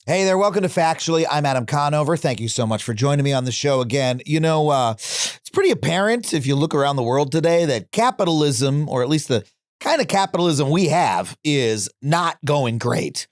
Hey there, welcome to Factually. I'm Adam Conover. Thank you so much for joining me on the show again. It's pretty apparent if you look around the world today that capitalism, or at least the kind of capitalism we have, is not going great.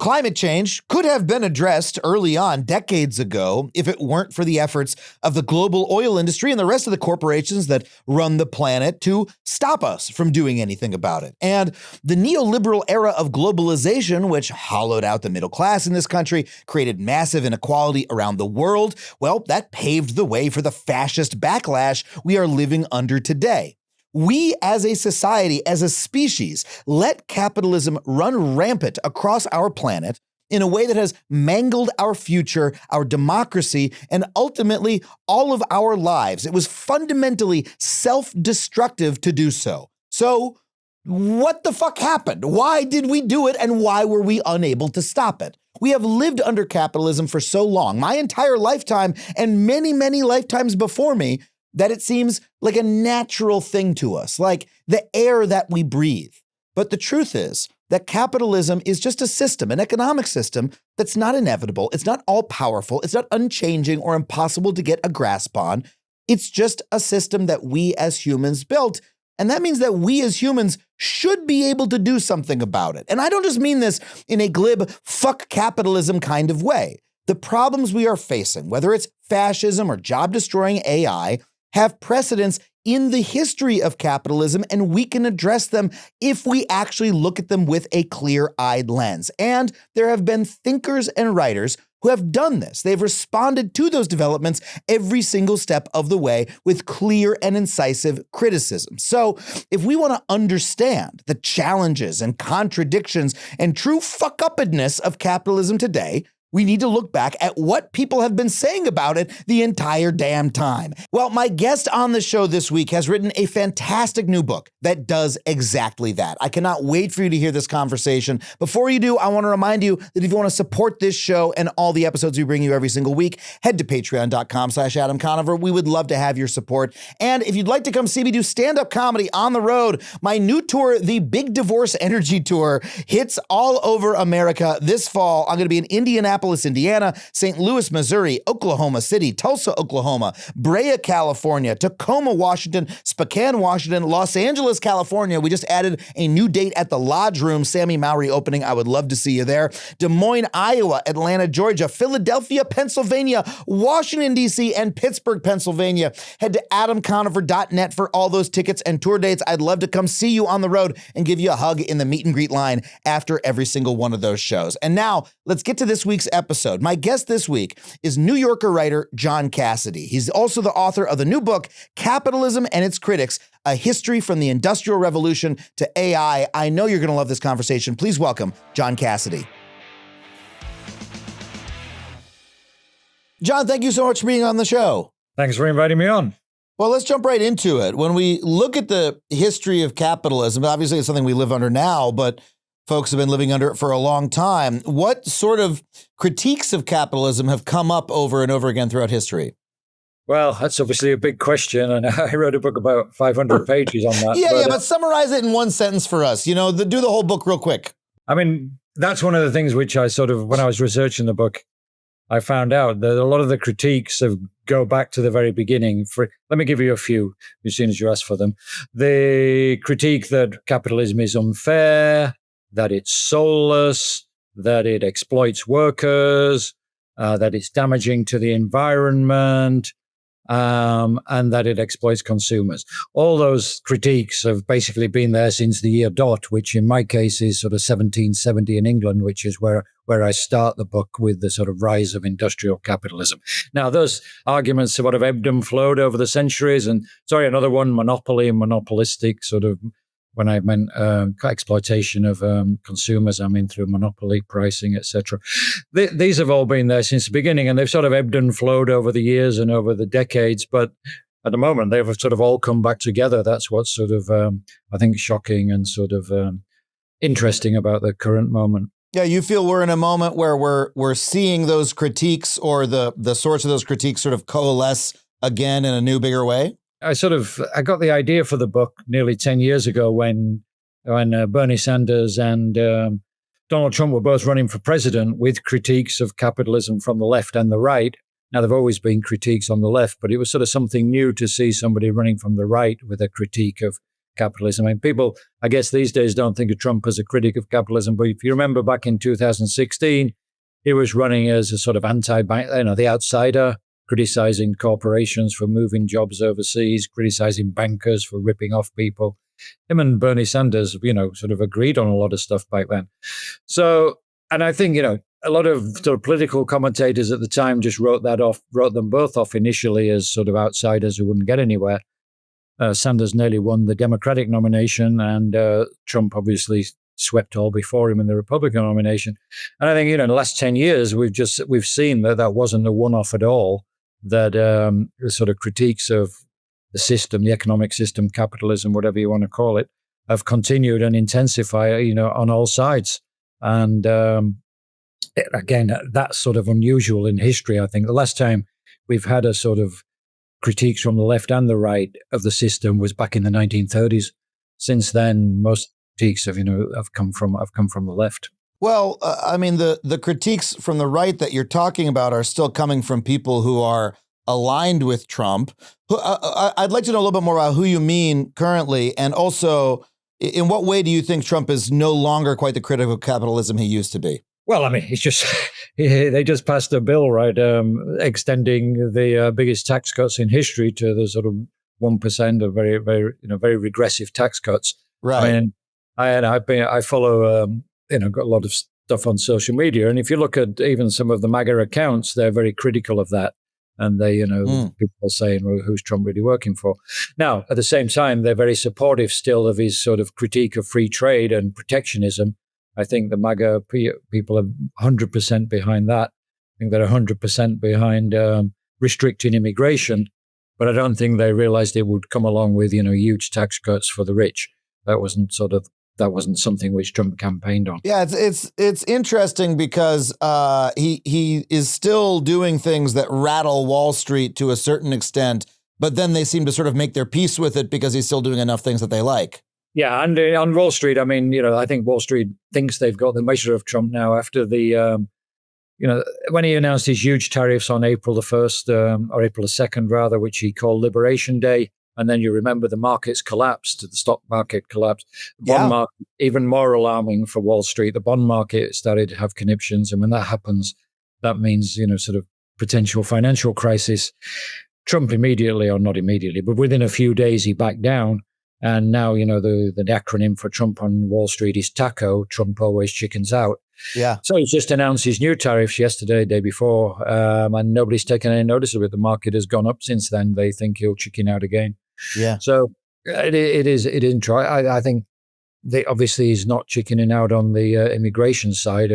Climate change could have been addressed early on, decades ago, if it weren't for the efforts of the global oil industry and the rest of the corporations that run the planet to stop us from doing anything about it. And the neoliberal era of globalization, which hollowed out the middle class in this country, created massive inequality around the world, well, that paved the way for the fascist backlash we are living under today. We as a society, as a species, let capitalism run rampant across our planet in a way that has mangled our future, our democracy, and ultimately all of our lives. It was fundamentally self-destructive to do so. So what the fuck happened? Why did we do it, and why were we unable to stop it? We have lived under capitalism for so long, my entire lifetime and many, many lifetimes before me, that it seems like a natural thing to us, like the air that we breathe. But the truth is that capitalism is just a system, an economic system that's not inevitable. It's not all powerful. It's not unchanging or impossible to get a grasp on. It's just a system that we as humans built. And that means that we as humans should be able to do something about it. And I don't just mean this in a glib, fuck capitalism kind of way. The problems we are facing, whether it's fascism or job-destroying AI, have precedence in the history of capitalism, and we can address them if we actually look at them with a clear-eyed lens. And there have been thinkers and writers who have done this. They've responded to those developments every single step of the way with clear and incisive criticism. So if we want to understand the challenges and contradictions and true fuck-uppedness of capitalism today, we need to look back at what people have been saying about it the entire damn time. Well, my guest on the show this week has written a fantastic new book that does exactly that. I cannot wait for you to hear this conversation. Before you do, I want to remind you that if you want to support this show and all the episodes we bring you every single week, head to patreon.com/Adam Conover. We would love to have your support. And if you'd like to come see me do stand-up comedy on the road, my new tour, the Big Divorce Energy Tour, hits all over America this fall. I'm going to be in Indianapolis, Indiana, St. Louis, Missouri, Oklahoma City, Tulsa, Oklahoma, Brea, California, Tacoma, Washington, Spokane, Washington, Los Angeles, California. We just added a new date at the Lodge Room, Sammy Mowry opening. I would love to see you there. Des Moines, Iowa, Atlanta, Georgia, Philadelphia, Pennsylvania, Washington, D.C., and Pittsburgh, Pennsylvania. Head to adamconover.net for all those tickets and tour dates. I'd love to come see you on the road and give you a hug in the meet and greet line after every single one of those shows. And now, let's get to this week's episode. My guest this week is New Yorker writer John Cassidy. He's also the author of the new book, Capitalism and Its Critics, A History from the Industrial Revolution to AI. I know you're going to love this conversation. Please welcome John Cassidy. John, thank you so much for being on the show. Thanks for inviting me on. Well, let's jump right into it. When we look at the history of capitalism, obviously it's something we live under now, but folks have been living under it for a long time. What sort of critiques of capitalism have come up over and over again throughout history? Well, that's obviously a big question, and I wrote a book about 500 pages on that. But summarize it in one sentence for us. Do the whole book real quick. I mean, that's one of the things which I when I was researching the book, I found out that a lot of the critiques go back to the very beginning. Let me give you a few, as soon as you ask for them. The critique that capitalism is unfair, that it's soulless, that it exploits workers, that it's damaging to the environment, and that it exploits consumers. All those critiques have basically been there since the year dot, which in my case is sort of 1770 in England, which is where I start the book with the sort of rise of industrial capitalism. Now, those arguments sort of ebbed and flowed over the centuries. And another one, monopoly and monopolistic, sort of when I meant exploitation of consumers, I mean through monopoly pricing, etc. These have all been there since the beginning, and they've sort of ebbed and flowed over the years and over the decades. But at the moment, they've sort of all come back together. That's what's sort of, I think, shocking and sort of interesting about the current moment. Yeah, you feel we're in a moment where we're seeing those critiques, or the source of those critiques sort of coalesce again in a new, bigger way? I got the idea for the book nearly 10 years ago when Bernie Sanders and Donald Trump were both running for president with critiques of capitalism from the left and the right. Now, there have always been critiques on the left, but it was sort of something new to see somebody running from the right with a critique of capitalism. I mean, people, I guess these days don't think of Trump as a critic of capitalism, but if you remember back in 2016, he was running as a sort of the outsider, criticizing corporations for moving jobs overseas, criticizing bankers for ripping off people. Him and Bernie Sanders, sort of agreed on a lot of stuff back then. So, and I think, a lot of sort of political commentators at the time just wrote them both off initially as sort of outsiders who wouldn't get anywhere. Sanders nearly won the Democratic nomination, and Trump obviously swept all before him in the Republican nomination. And I think, in the last 10 years, we've seen that wasn't a one-off at all, that the sort of critiques of the system, the economic system, capitalism, whatever you want to call it, have continued and intensified, on all sides. And again, that's sort of unusual in history. I think the last time we've had a sort of critiques from the left and the right of the system was back in the 1930s. Since then, most critiques have come from the left. Well, I mean, the critiques from the right that you're talking about are still coming from people who are aligned with Trump. I'd like to know a little bit more about who you mean currently, and also in what way do you think Trump is no longer quite the critic of capitalism he used to be? Well, I mean, it's just they just passed a bill, right, extending the biggest tax cuts in history to the sort of 1% of very, very, very regressive tax cuts. Right. I mean, I follow, got a lot of stuff on social media, and if you look at even some of the MAGA accounts, they're very critical of that. And they, people are saying, well, who's Trump really working for? Now, at the same time, they're very supportive still of his sort of critique of free trade and protectionism. I think the MAGA people are 100% behind that. I think they're 100% behind restricting immigration. But I don't think they realized it would come along with, huge tax cuts for the rich. That wasn't something which Trump campaigned on. Yeah, it's interesting because he is still doing things that rattle Wall Street to a certain extent, but then they seem to sort of make their peace with it because he's still doing enough things that they like. Yeah, and on Wall Street, I mean, I think Wall Street thinks they've got the measure of Trump now after the, when he announced his huge tariffs on April the 1st, or April the 2nd, rather, which he called Liberation Day. And then you remember the markets collapsed, the stock market collapsed. The bond market, even more alarming for Wall Street, the bond market started to have conniptions. And when that happens, that means, sort of potential financial crisis. Trump immediately, or not immediately, but within a few days, he backed down. And now, the acronym for Trump on Wall Street is TACO, Trump always chickens out. Yeah. So he's just announced his new tariffs yesterday, day before, and nobody's taken any notice of it. The market has gone up since then. They think he'll chicken out again. Yeah. So it is interesting. I think obviously he's not chickening out on the immigration side.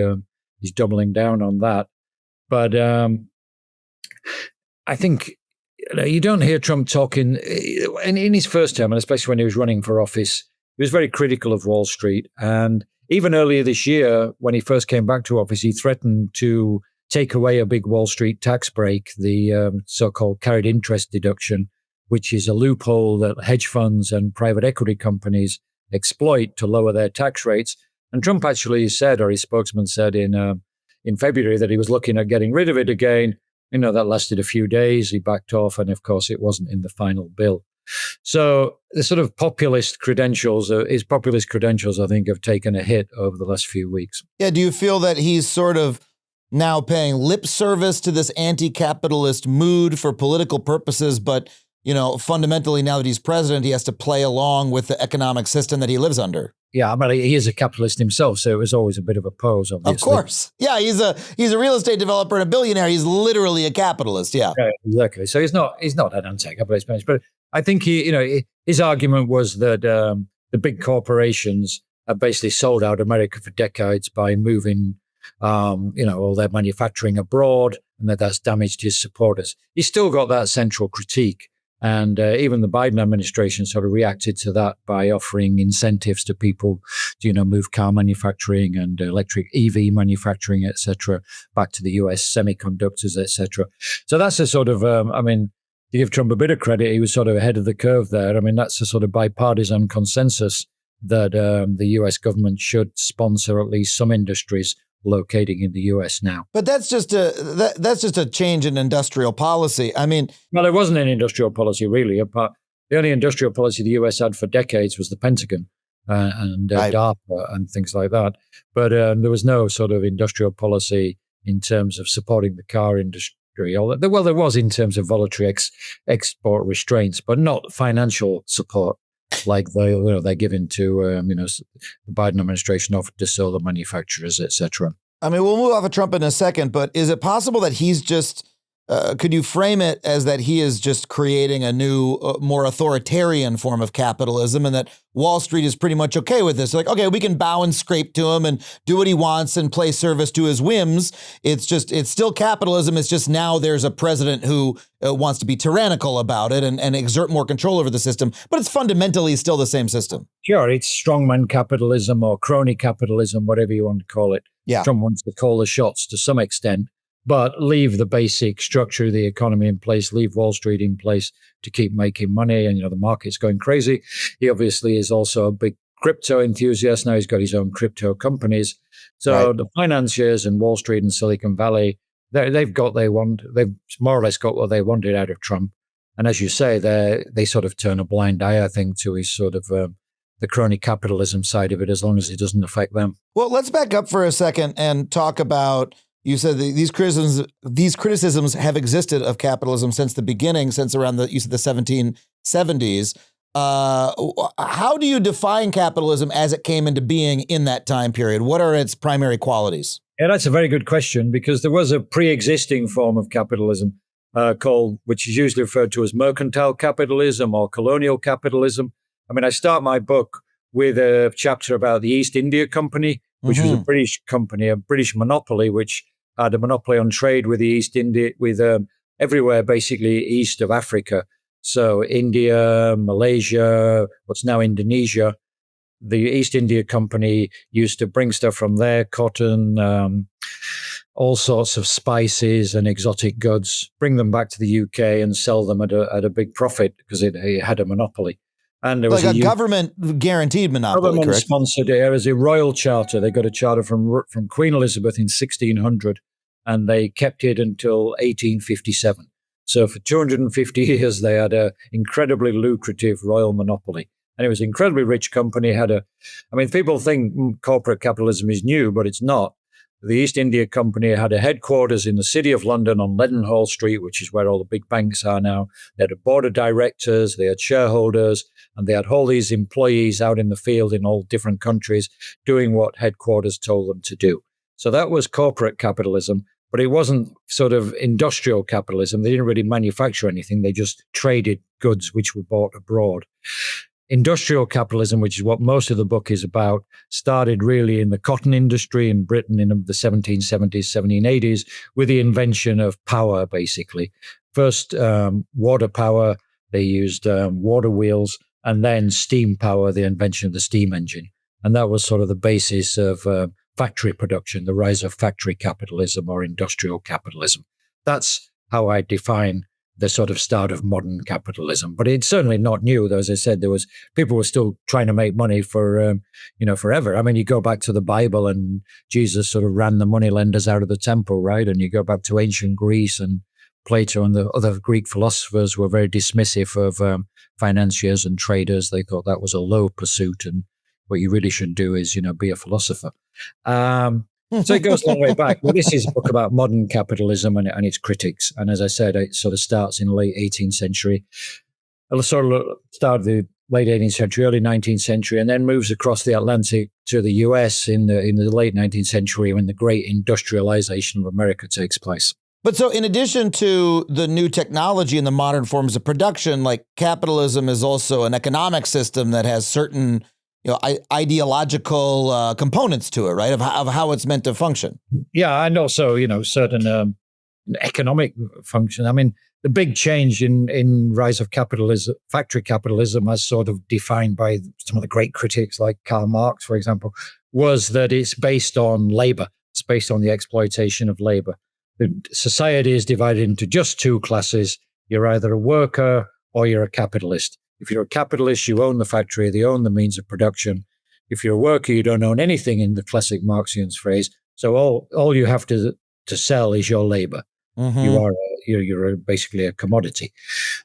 He's doubling down on that. But I think you don't hear Trump talking in his first term, and especially when he was running for office. He was very critical of Wall Street. And even earlier this year, when he first came back to office, he threatened to take away a big Wall Street tax break, the so-called carried interest deduction, which is a loophole that hedge funds and private equity companies exploit to lower their tax rates. And Trump actually said, or his spokesman said in February, that he was looking at getting rid of it again. That lasted a few days. He backed off, and of course, it wasn't in the final bill. So the sort of his populist credentials, I think, have taken a hit over the last few weeks. Yeah. Do you feel that he's sort of now paying lip service to this anti-capitalist mood for political purposes, but fundamentally, now that he's president, he has to play along with the economic system that he lives under? Yeah, I mean, he is a capitalist himself, so it was always a bit of a pose, obviously. Of course. Yeah, he's a real estate developer and a billionaire. He's literally a capitalist, yeah. Exactly. So he's not an anti-capitalist, but I think his argument was that the big corporations have basically sold out America for decades by moving all their manufacturing abroad, and that's damaged his supporters. He's still got that central critique. And even the Biden administration sort of reacted to that by offering incentives to people to, move car manufacturing and electric EV manufacturing, et cetera, back to the US, semiconductors, et cetera. So that's a sort of, to give Trump a bit of credit, he was sort of ahead of the curve there. I mean, that's a sort of bipartisan consensus that the US government should sponsor at least some industries locating in the US now. But that's just a change in industrial policy. I mean, well, it wasn't an industrial policy really. The only industrial policy the US had for decades was the Pentagon and DARPA and things like that. But there was no sort of industrial policy in terms of supporting the car industry. Well, there was in terms of voluntary export restraints, but not financial support like they're given to the Biden administration offered to solar manufacturers, etc. I mean, we'll move off of Trump in a second, but is it possible that he's just could you frame it as that he is just creating a new, more authoritarian form of capitalism, and that Wall Street is pretty much okay with this? Like, okay, we can bow and scrape to him and do what he wants and play service to his whims. It's still capitalism. It's just now there's a president who wants to be tyrannical about it and exert more control over the system, but it's fundamentally still the same system. Sure, it's strongman capitalism or crony capitalism, whatever you want to call it. Yeah. Trump wants to call the shots to some extent, but leave the basic structure of the economy in place, leave Wall Street in place to keep making money. And, the market's going crazy. He obviously is also a big crypto enthusiast. Now he's got his own crypto companies. So right. The financiers and Wall Street and Silicon Valley, they've got what they want. They've more or less got what they wanted out of Trump. And as you say, they sort of turn a blind eye, I think, to his sort of the crony capitalism side of it, as long as it doesn't affect them. Well, let's back up for a second and talk about, you said these criticisms have existed of capitalism since the beginning, since around the 1770s. How do you define capitalism as it came into being in that time period? What are its primary qualities? Yeah, that's a very good question, because there was a pre-existing form of capitalism which is usually referred to as mercantile capitalism or colonial capitalism. I mean, I start my book with a chapter about the East India Company, which was a British company, a British monopoly, which had a monopoly on trade with the East India, with everywhere basically east of Africa. So India, Malaysia, what's now Indonesia. The East India Company used to bring stuff from there, cotton, all sorts of spices and exotic goods, bring them back to the UK and sell them at a big profit because it had a monopoly. And there was like a government guaranteed monopoly, government correct? Sponsored. There was a royal charter. They got a charter from Queen Elizabeth in 1600, and they kept it until 1857. So for 250 years, they had an incredibly lucrative royal monopoly. And it was an incredibly rich company. People think corporate capitalism is new, but it's not. The East India Company had a headquarters in the city of London on Leadenhall Street, which is where all the big banks are now. They had a board of directors, they had shareholders, and they had all these employees out in the field in all different countries doing what headquarters told them to do. So that was corporate capitalism, but it wasn't sort of industrial capitalism. They didn't really manufacture anything. They just traded goods which were bought abroad. Industrial capitalism, which is what most of the book is about, started really in the cotton industry in Britain in the 1770s, 1780s, with the invention of power, basically. First, water power, they used water wheels, and then steam power, the invention of the steam engine. And that was sort of the basis of factory production, the rise of factory capitalism or industrial capitalism. That's how I define the sort of start of modern capitalism. But it's certainly not new, though. As I said, people were still trying to make money for, forever. I mean, you go back to the Bible and Jesus sort of ran the moneylenders out of the temple, right? And you go back to ancient Greece, and Plato and the other Greek philosophers were very dismissive of financiers and traders. They thought that was a low pursuit, and what you really should do is, be a philosopher. So it goes a long way back. Well, this is a book about modern capitalism and its critics. And as I said, it sort of starts in the late 18th century. It'll sort of start the late 18th century, early 19th century, and then moves across the Atlantic to the US in the late 19th century when the great industrialization of America takes place. But so in addition to the new technology and the modern forms of production, like capitalism is also an economic system that has certain ideological components to it, right? Of how it's meant to function. Yeah, and also, certain economic function. I mean, the big change in rise of capitalism, factory capitalism, as sort of defined by some of the great critics like Karl Marx, for example, was that it's based on labor. It's based on the exploitation of labor. The society is divided into just two classes. You're either a worker or you're a capitalist. If you're a capitalist, you own the factory, they own the means of production. If you're a worker, you don't own anything in the classic Marxian phrase. So all you have to sell is your labor. Mm-hmm. You're basically a commodity.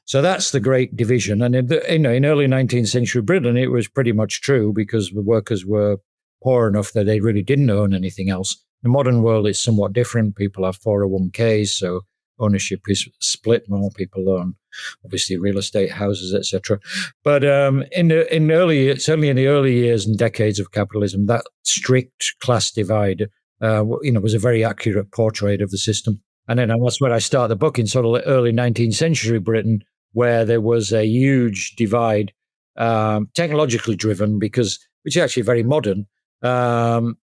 So that's the great division. And in early 19th century Britain, it was pretty much true because the workers were poor enough that they really didn't own anything else. The modern world is somewhat different. People have 401ks, so ownership is split. More people own, obviously, real estate, houses, etc. But certainly in the early years and decades of capitalism, that strict class divide, was a very accurate portrait of the system. And then that's where I start the book, in sort of early 19th century Britain, where there was a huge divide, technologically driven, which is actually very modern. The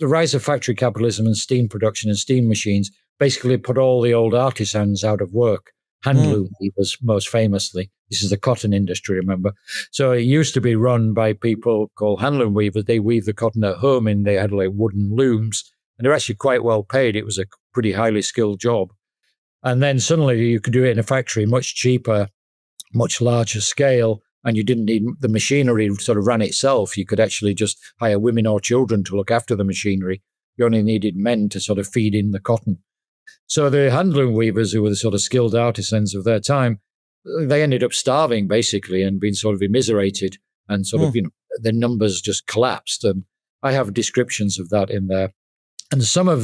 rise of factory capitalism and steam production and steam machines basically put all the old artisans out of work. Handloom weavers, most famously. This is the cotton industry, remember? So it used to be run by people called handloom weavers. They weave the cotton at home, and they had like wooden looms, and they're actually quite well paid. It was a pretty highly skilled job. And then suddenly you could do it in a factory, much cheaper, much larger scale, and you didn't need the machinery sort of ran itself. You could actually just hire women or children to look after the machinery. You only needed men to sort of feed in the cotton. So the handloom weavers, who were the sort of skilled artisans of their time, they ended up starving basically and being sort of immiserated, and sort of, their numbers just collapsed. And I have descriptions of that in there. And some of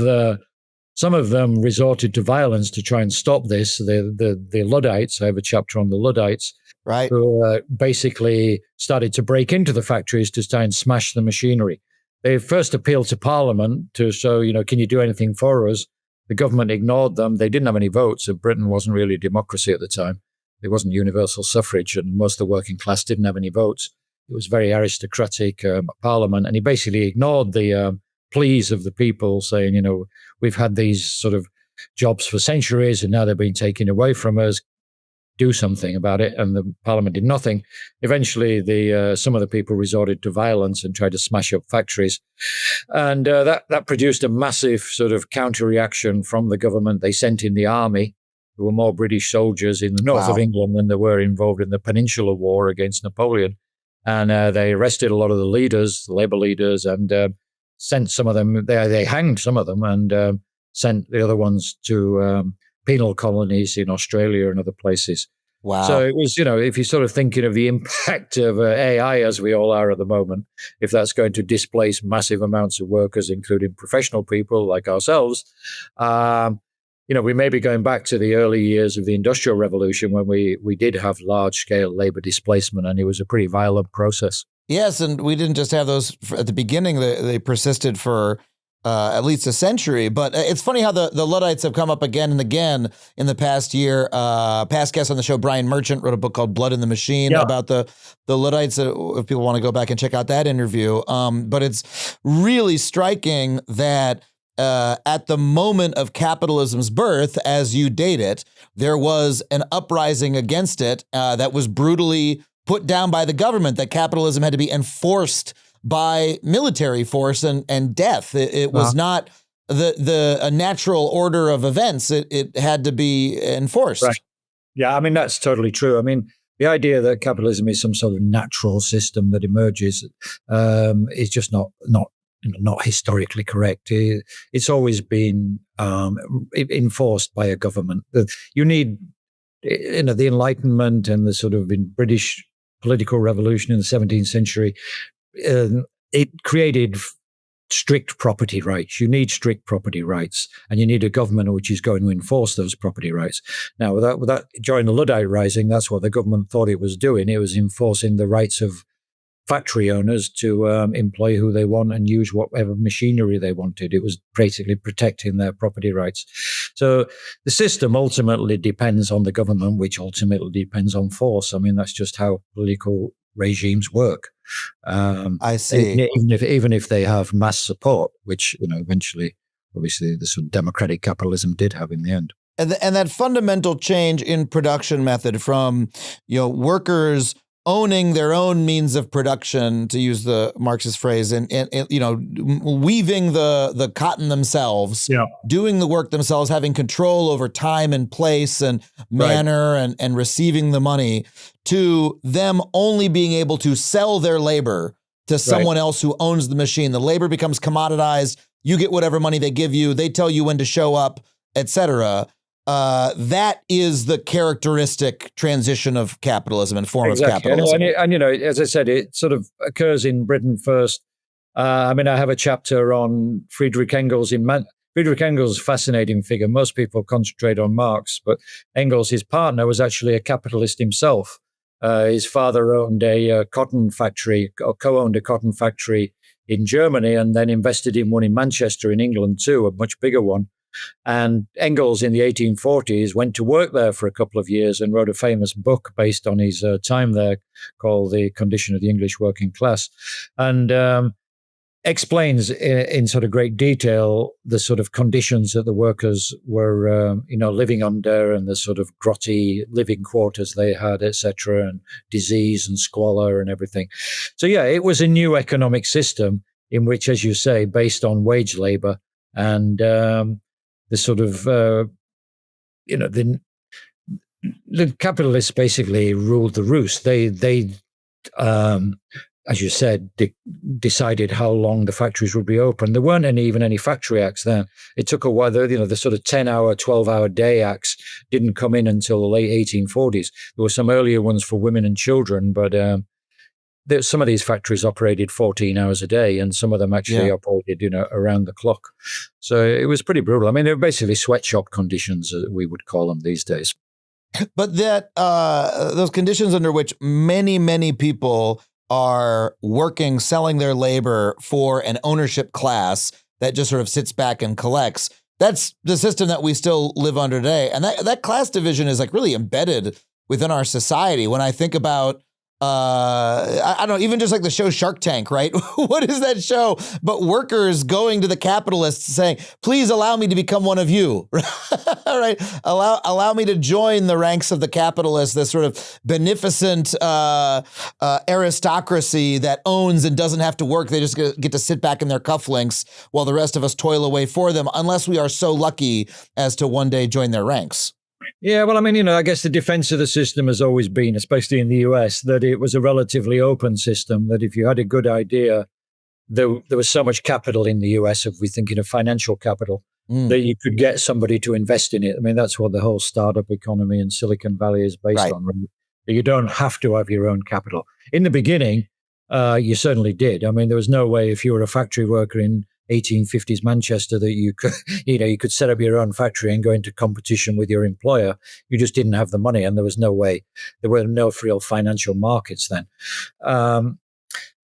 them resorted to violence to try and stop this. The Luddites, I have a chapter on the Luddites, right, who basically started to break into the factories to try and smash the machinery. They first appealed to Parliament to show, can you do anything for us? The government ignored them. They didn't have any votes. So Britain wasn't really a democracy at the time. There wasn't universal suffrage, and most of the working class didn't have any votes. It was very aristocratic Parliament, and he basically ignored the pleas of the people, saying, we've had these sort of jobs for centuries, and now they're being taken away from us. Do something about it. And the Parliament did nothing. Eventually, some of the people resorted to violence and tried to smash up factories. And that produced a massive sort of counter-reaction from the government. They sent in the army. There were more British soldiers in the north of England than there were involved in the Peninsular War against Napoleon. And they arrested a lot of the leaders, the labor leaders, and sent some of them, they hanged some of them, and sent the other ones to penal colonies in Australia and other places. Wow. So it was, if you're sort of thinking of the impact of AI, as we all are at the moment, if that's going to displace massive amounts of workers, including professional people like ourselves, we may be going back to the early years of the Industrial Revolution, when we did have large-scale labor displacement, and it was a pretty violent process. Yes, and we didn't just have those at the beginning. They persisted for at least a century. But it's funny how the Luddites have come up again and again in the past year. Past guest on the show, Brian Merchant, wrote a book called Blood in the Machine about the Luddites, if people want to go back and check out that interview. But it's really striking that at the moment of capitalism's birth, as you date it, there was an uprising against it that was brutally put down by the government, that capitalism had to be enforced by military force and death. It was not a natural order of events. It had to be enforced. Right. Yeah, I mean, that's totally true. I mean, the idea that capitalism is some sort of natural system that emerges is just not historically correct. It's always been enforced by a government. You need, the Enlightenment and the sort of British political revolution in the 17th century. It created strict property rights. You need strict property rights, and you need a government which is going to enforce those property rights. Now, with that, during the Luddite Rising, that's what the government thought it was doing. It was enforcing the rights of factory owners to employ who they want and use whatever machinery they wanted. It was basically protecting their property rights. So the system ultimately depends on the government, which ultimately depends on force. I mean, that's just how political regimes work. I see. Even if they have mass support, which eventually, obviously, the sort of democratic capitalism did have in the end. And that fundamental change in production method from workers owning their own means of production, to use the Marxist phrase, and weaving the cotton themselves, doing the work themselves, having control over time and place and manner, and receiving the money, to them only being able to sell their labor to someone else who owns the machine. The labor becomes commoditized. You get whatever money they give you. They tell you when to show up, etc. That is the characteristic transition of capitalism and form of capitalism. And, as I said, it sort of occurs in Britain first. I have a chapter on Friedrich Engels. Friedrich Engels is a fascinating figure. Most people concentrate on Marx, but Engels, his partner, was actually a capitalist himself. His father owned a cotton factory, or co-owned a cotton factory in Germany, and then invested in one in Manchester in England too, a much bigger one. And Engels in the 1840s went to work there for a couple of years and wrote a famous book based on his time there called The Condition of the English Working Class, and explains in sort of great detail the sort of conditions that the workers were, living under, and the sort of grotty living quarters they had, etc., and disease and squalor and everything. So, yeah, it was a new economic system in which, as you say, based on wage labor and the sort of, the capitalists basically ruled the roost. They as you said, decided how long the factories would be open. There weren't even any factory acts then. It took a while. The sort of 10-hour, 12-hour day acts didn't come in until the late 1840s. There were some earlier ones for women and children, but some of these factories operated 14 hours a day, and some of them actually operated, around the clock. So it was pretty brutal. They were basically sweatshop conditions, we would call them these days. But that those conditions under which many, many people are working, selling their labor for an ownership class that just sort of sits back and collects. That's the system that we still live under today. And that class division is like really embedded within our society. When I think about, I don't know, even just like the show Shark Tank, right? What is that show? But workers going to the capitalists saying, please allow me to become one of you, right? Allow me to join the ranks of the capitalists, this sort of beneficent aristocracy that owns and doesn't have to work. They just get to sit back in their cufflinks while the rest of us toil away for them, unless we are so lucky as to one day join their ranks. Yeah, well, I guess the defense of the system has always been, especially in the US, that it was a relatively open system, that if you had a good idea, there was so much capital in the US, if we're thinking of financial capital, that you could get somebody to invest in it. That's what the whole startup economy in Silicon Valley is based on. Right? You don't have to have your own capital. In the beginning, you certainly did. There was no way, if you were a factory worker in 1850s Manchester, that you could, you could set up your own factory and go into competition with your employer. You just didn't have the money, and there was no way. There were no real financial markets then.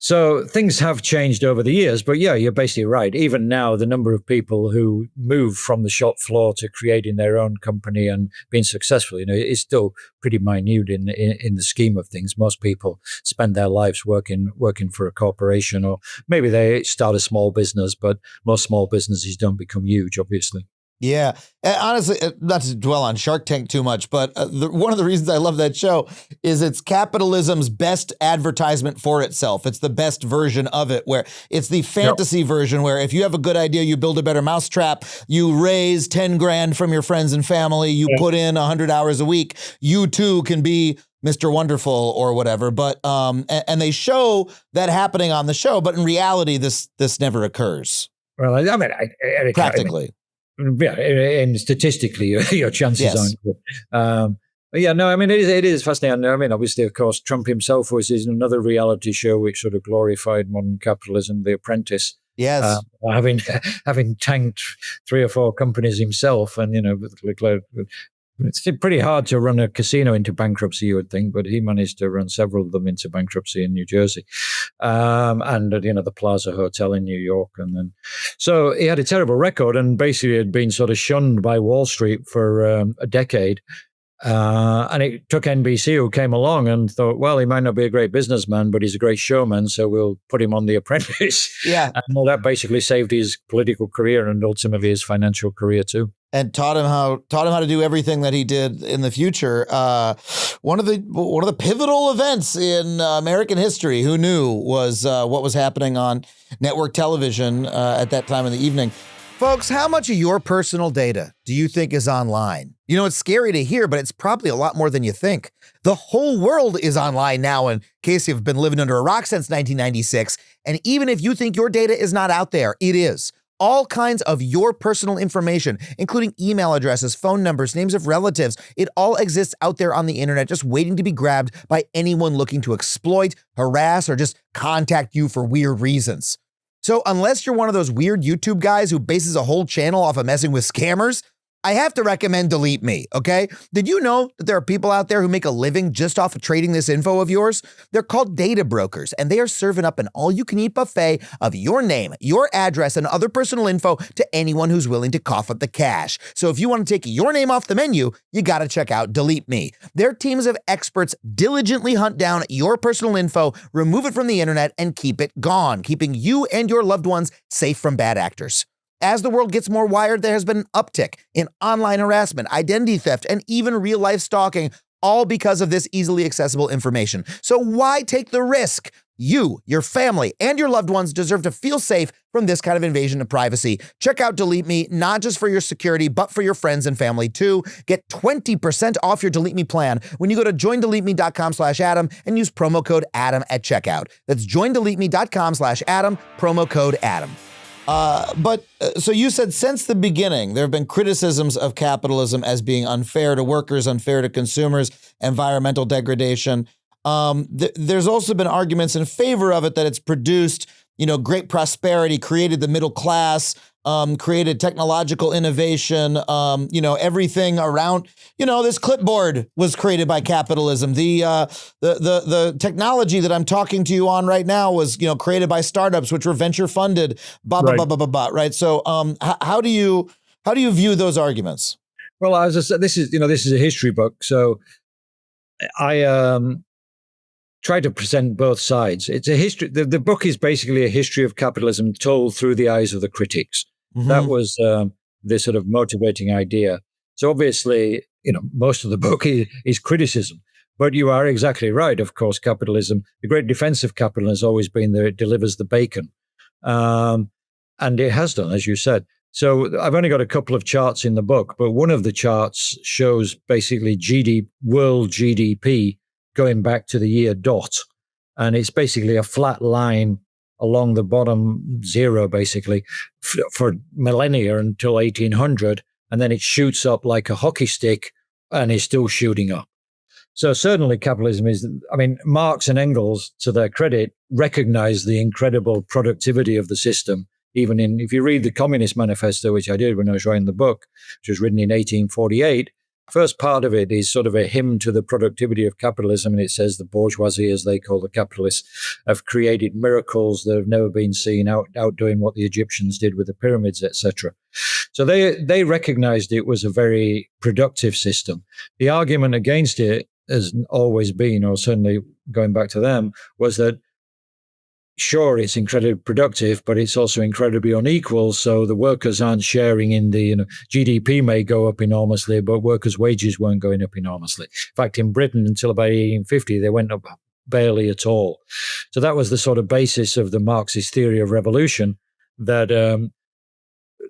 So things have changed over the years, but yeah, you're basically right. Even now, the number of people who move from the shop floor to creating their own company and being successful, is still pretty minute in the scheme of things. Most people spend their lives working for a corporation, or maybe they start a small business, but most small businesses don't become huge, obviously. Yeah. And honestly, not to dwell on Shark Tank too much, but one of the reasons I love that show is it's capitalism's best advertisement for itself. It's the best version of it, where it's the fantasy version where if you have a good idea, you build a better mousetrap, you raise 10 grand from your friends and family, you put in 100 hours a week, you too can be Mr. Wonderful or whatever. But and they show that happening on the show, but in reality, this never occurs. Well, practically. Yeah, and statistically, your chances aren't good. But yeah, no, it is fascinating. Obviously, of course, Trump himself was in another reality show which sort of glorified modern capitalism, The Apprentice. Yes, having tanked 3 or 4 companies himself, and it's pretty hard to run a casino into bankruptcy, you would think, but he managed to run several of them into bankruptcy in New Jersey, and the Plaza Hotel in New York, and then so he had a terrible record, and basically had been sort of shunned by Wall Street for a decade. And it took NBC, who came along and thought, well, he might not be a great businessman, but he's a great showman, so we'll put him on The Apprentice. Yeah, and that basically saved his political career and ultimately his financial career too. And taught him how to do everything that he did in the future. One of the pivotal events in American history, who knew, was what was happening on network television at that time in the evening. Folks, how much of your personal data do you think is online? You know, it's scary to hear, but it's probably a lot more than you think. The whole world is online now, in case you've been living under a rock since 1996. And even if you think your data is not out there, it is. All kinds of your personal information, including email addresses, phone numbers, names of relatives, it all exists out there on the internet, just waiting to be grabbed by anyone looking to exploit, harass, or just contact you for weird reasons. So unless you're one of those weird YouTube guys who bases a whole channel off of messing with scammers, I have to recommend Delete Me, okay? Did you know that there are people out there who make a living just off of trading this info of yours? They're called data brokers, and they are serving up an all-you-can-eat buffet of your name, your address, and other personal info to anyone who's willing to cough up the cash. So if you want to take your name off the menu, you got to check out Delete Me. Their teams of experts diligently hunt down your personal info, remove it from the internet, and keep it gone, keeping you and your loved ones safe from bad actors. As the world gets more wired, there has been an uptick in online harassment, identity theft, and even real-life stalking, all because of this easily accessible information. So why take the risk? You, your family, and your loved ones deserve to feel safe from this kind of invasion of privacy. Check out Delete Me, not just for your security, but for your friends and family too. Get 20% off your Delete Me plan when you go to joindeleteme.com/Adam and use promo code Adam at checkout. That's joindeleteme.com/Adam, promo code Adam. So you said since the beginning, there have been criticisms of capitalism as being unfair to workers, unfair to consumers, environmental degradation. There's also been arguments in favor of it, that it's produced, great prosperity, created the middle class, created technological innovation, everything around, this clipboard was created by capitalism. The technology that I'm talking to you on right now was, created by startups, which were venture funded, right? So, how do you view those arguments? Well, as I said, this is a history book. So I, try to present both sides. It's a history. The book is basically a history of capitalism told through the eyes of the critics. Mm-hmm. That was the sort of motivating idea. So obviously, most of the book is criticism. But you are exactly right. Of course, capitalism, the great defense of capitalism has always been that it delivers the bacon. And it has done, as you said. So I've only got a couple of charts in the book, but one of the charts shows basically world GDP going back to the year dot. And it's basically a flat line along the bottom zero, basically, for millennia until 1800. And then it shoots up like a hockey stick and is still shooting up. So certainly capitalism Marx and Engels, to their credit, recognize the incredible productivity of the system. If you read the Communist Manifesto, which I did when I was writing the book, which was written in 1848, first part of it is sort of a hymn to the productivity of capitalism, and it says the bourgeoisie, as they call the capitalists, have created miracles that have never been seen, outdoing what the Egyptians did with the pyramids, etc. So they recognized it was a very productive system. The argument against it has always been, or certainly going back to them, was that sure, it's incredibly productive, but it's also incredibly unequal. So the workers aren't sharing in the, GDP may go up enormously, but workers' wages weren't going up enormously. In fact, in Britain, until about 1850, they went up barely at all. So that was the sort of basis of the Marxist theory of revolution, that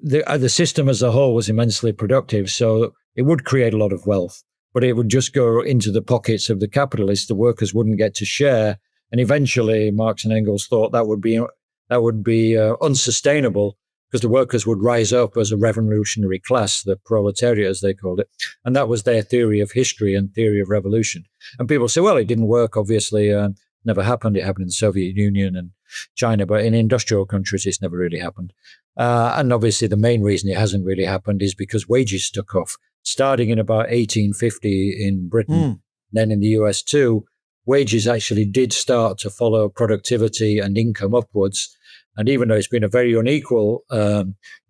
the system as a whole was immensely productive. So it would create a lot of wealth, but it would just go into the pockets of the capitalists. The workers wouldn't get to share. And eventually, Marx and Engels thought that would be unsustainable, because the workers would rise up as a revolutionary class, the proletariat, as they called it. And that was their theory of history and theory of revolution. And people say, well, it didn't work, obviously. Never happened. It happened in the Soviet Union and China, but in industrial countries, it's never really happened. And obviously, the main reason it hasn't really happened is because wages took off. Starting in about 1850 in Britain, then in the US too, wages actually did start to follow productivity and income upwards. And even though it's been a very unequal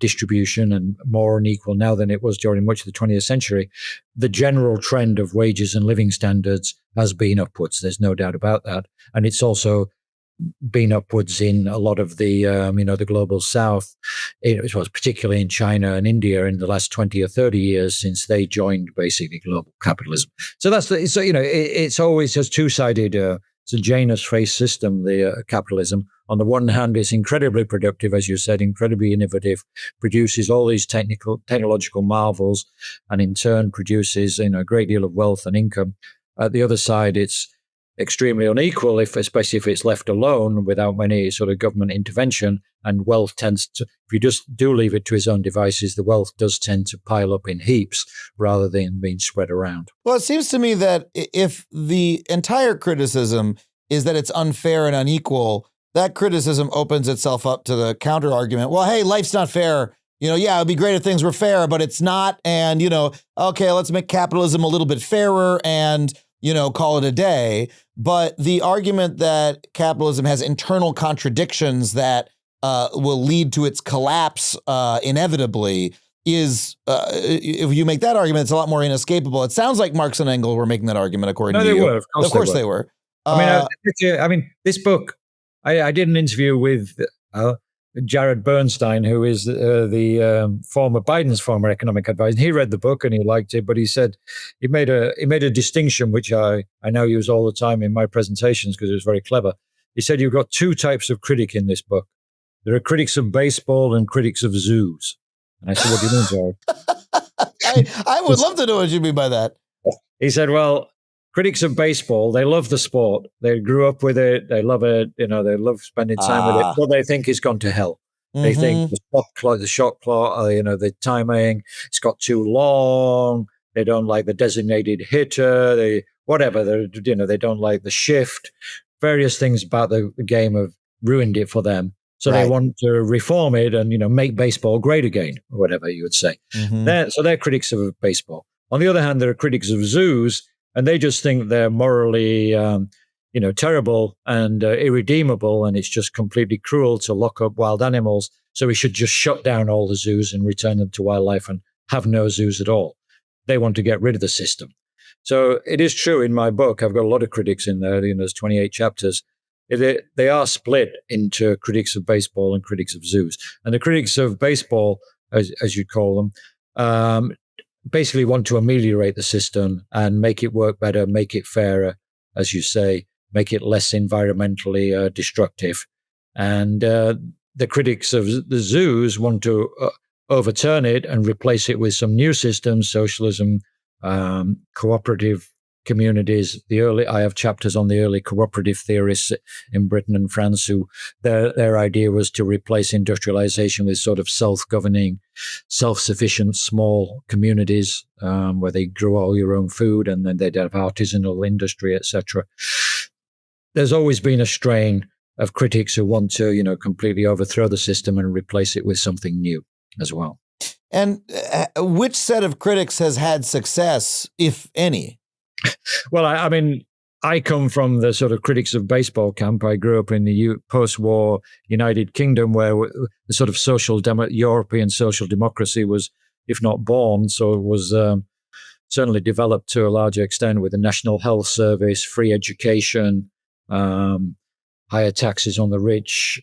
distribution, and more unequal now than it was during much of the 20th century, the general trend of wages and living standards has been upwards. There's no doubt about that. And it's also been upwards in a lot of the, the global south. It was particularly in China and India in the last 20 or 30 years since they joined basically global capitalism. So it's always just two-sided. It's a Janus face system, the capitalism. on the one hand, it's incredibly productive, as you said, incredibly innovative, produces all these technological marvels, and in turn produces a great deal of wealth and income. At the other side, it's extremely unequal, especially if it's left alone without any sort of government intervention. And wealth tends to, if you just do leave it to his own devices, the wealth does tend to pile up in heaps rather than being spread around. Well, it seems to me that if the entire criticism is that it's unfair and unequal, that criticism opens itself up to the counter argument. Well, hey, life's not fair. Yeah, it'd be great if things were fair, but it's not. And, okay, let's make capitalism a little bit fairer and, call it a day. But the argument that capitalism has internal contradictions that will lead to its collapse inevitably is, if you make that argument, it's a lot more inescapable. It sounds like Marx and Engels were making that argument, according to you. No, they were. Of course they were. This book, I did an interview with Jared Bernstein, who is Biden's former economic advisor. He read the book and he liked it, but he said he made a distinction, which I now use all the time in my presentations because it was very clever. He said, you've got two types of critic in this book. There are critics of baseball and critics of zoos. And I said, what do you mean, Jared? I would love to know what you mean by that. He said, well, critics of baseball, they love the sport. They grew up with it. They love it. They love spending time with it. But they think it's gone to hell. They think the shot clock, the timing, it's got too long. They don't like the designated hitter. They don't like the shift. Various things about the game have ruined it for them. So They want to reform it and, make baseball great again, or whatever you would say. They're critics of baseball. On the other hand, there are critics of zoos, and they just think they're morally, terrible and irredeemable, and it's just completely cruel to lock up wild animals. So we should just shut down all the zoos and return them to wildlife and have no zoos at all. They want to get rid of the system. So it is true in my book, I've got a lot of critics in there, there's 28 chapters. They are split into critics of baseball and critics of zoos. And the critics of baseball, as you call them, basically want to ameliorate the system and make it work better, make it fairer, as you say, make it less environmentally destructive. And the critics of the zoos want to overturn it and replace it with some new systems, socialism, cooperative communities. I have chapters on the early cooperative theorists in Britain and France who their idea was to replace industrialization with sort of self-governing, self-sufficient small communities where they grew all your own food and then they'd have artisanal industry, etc. There's always been a strain of critics who want to, completely overthrow the system and replace it with something new as well. And which set of critics has had success, if any? Well, I come from the sort of critics of baseball camp. I grew up in the post-war United Kingdom, where the sort of European social democracy was, if not born, so it was certainly developed to a large extent with the National Health Service, free education, higher taxes on the rich.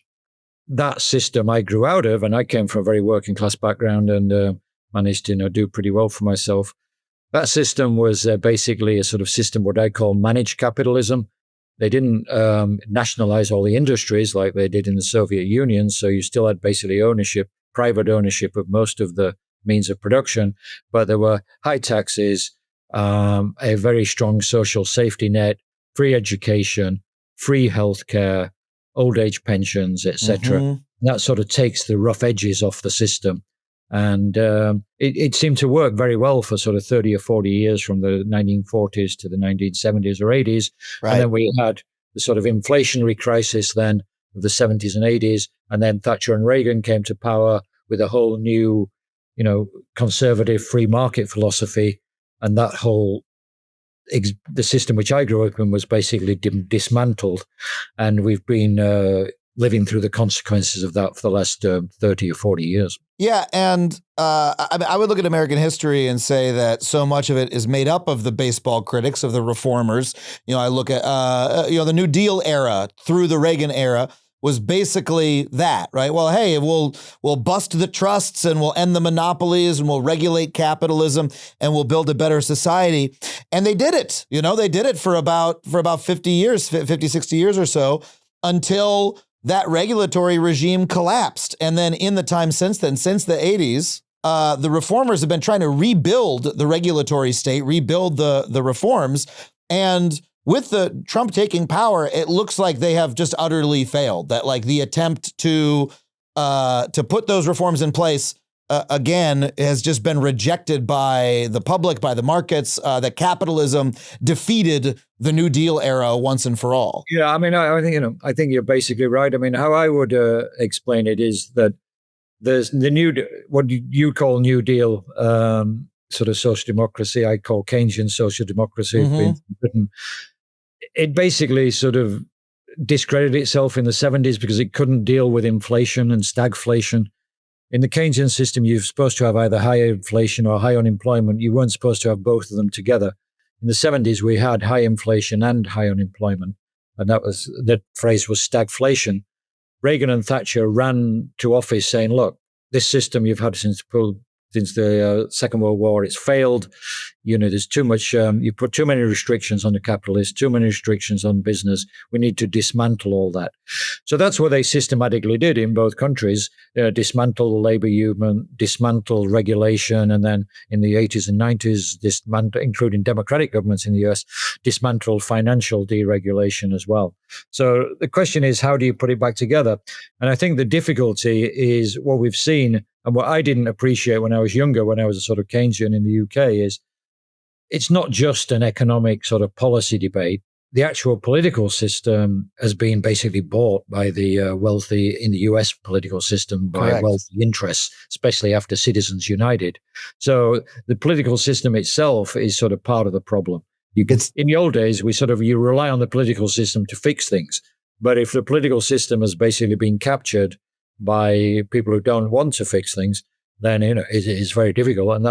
That system I grew out of, and I came from a very working class background and managed to do pretty well for myself. That system was basically a sort of system what I call managed capitalism. They didn't nationalize all the industries like they did in the Soviet Union, so you still had basically private ownership of most of the means of production, but there were high taxes, a very strong social safety net, free education, free healthcare, old age pensions, etc. That sort of takes the rough edges off the system. And it seemed to work very well for sort of 30 or 40 years from the 1940s to the 1970s or 80s. Right. And then we had the sort of inflationary crisis then of the 70s and 80s. And then Thatcher and Reagan came to power with a whole new, conservative free market philosophy. And that whole, the system which I grew up in was basically dismantled. And we've been living through the consequences of that for the last 30 or 40 years. Yeah, and I would look at American history and say that so much of it is made up of the baseball critics, of the reformers. I look at the New Deal era through the Reagan era was basically that, right? Well, hey, we'll bust the trusts and we'll end the monopolies and we'll regulate capitalism and we'll build a better society. And they did it. They did it for about 50 years, 50, 60 years or so, until that regulatory regime collapsed. And then in the time since then, since the 80s, the reformers have been trying to rebuild the regulatory state, rebuild the reforms. And with the Trump taking power, it looks like they have just utterly failed. That like the attempt to put those reforms in place again has just been rejected by the public, by the markets, that capitalism defeated the New Deal era once and for all. Yeah, I mean, I think, I think you're basically right. I mean, how I would explain it is that there's the what you call New Deal sort of social democracy, I call Keynesian social democracy in Britain. It basically sort of discredited itself in the 70s because it couldn't deal with inflation and stagflation. In the Keynesian system, you're supposed to have either high inflation or high unemployment. You weren't supposed to have both of them together. In the 70s, we had high inflation and high unemployment, and that phrase was stagflation. Reagan and Thatcher ran to office saying, look, this system you've had since the Second World War, it's failed. There's too much, you put too many restrictions on the capitalists, too many restrictions on business. We need to dismantle all that. So that's what they systematically did in both countries, dismantle the labor union, dismantle regulation, and then in the 80s and 90s, including democratic governments in the US, dismantle financial deregulation as well. So the question is, how do you put it back together? And I think the difficulty is what we've seen, and what I didn't appreciate when I was younger, when I was a sort of Keynesian in the UK, is it's not just an economic sort of policy debate. The actual political system has been basically bought by the wealthy in the US political system by Correct. wealthy interests, especially after Citizens United. So the political system itself is sort of part of the problem. In the old days, you rely on the political system to fix things. But if the political system has basically been captured by people who don't want to fix things, then it's very difficult. And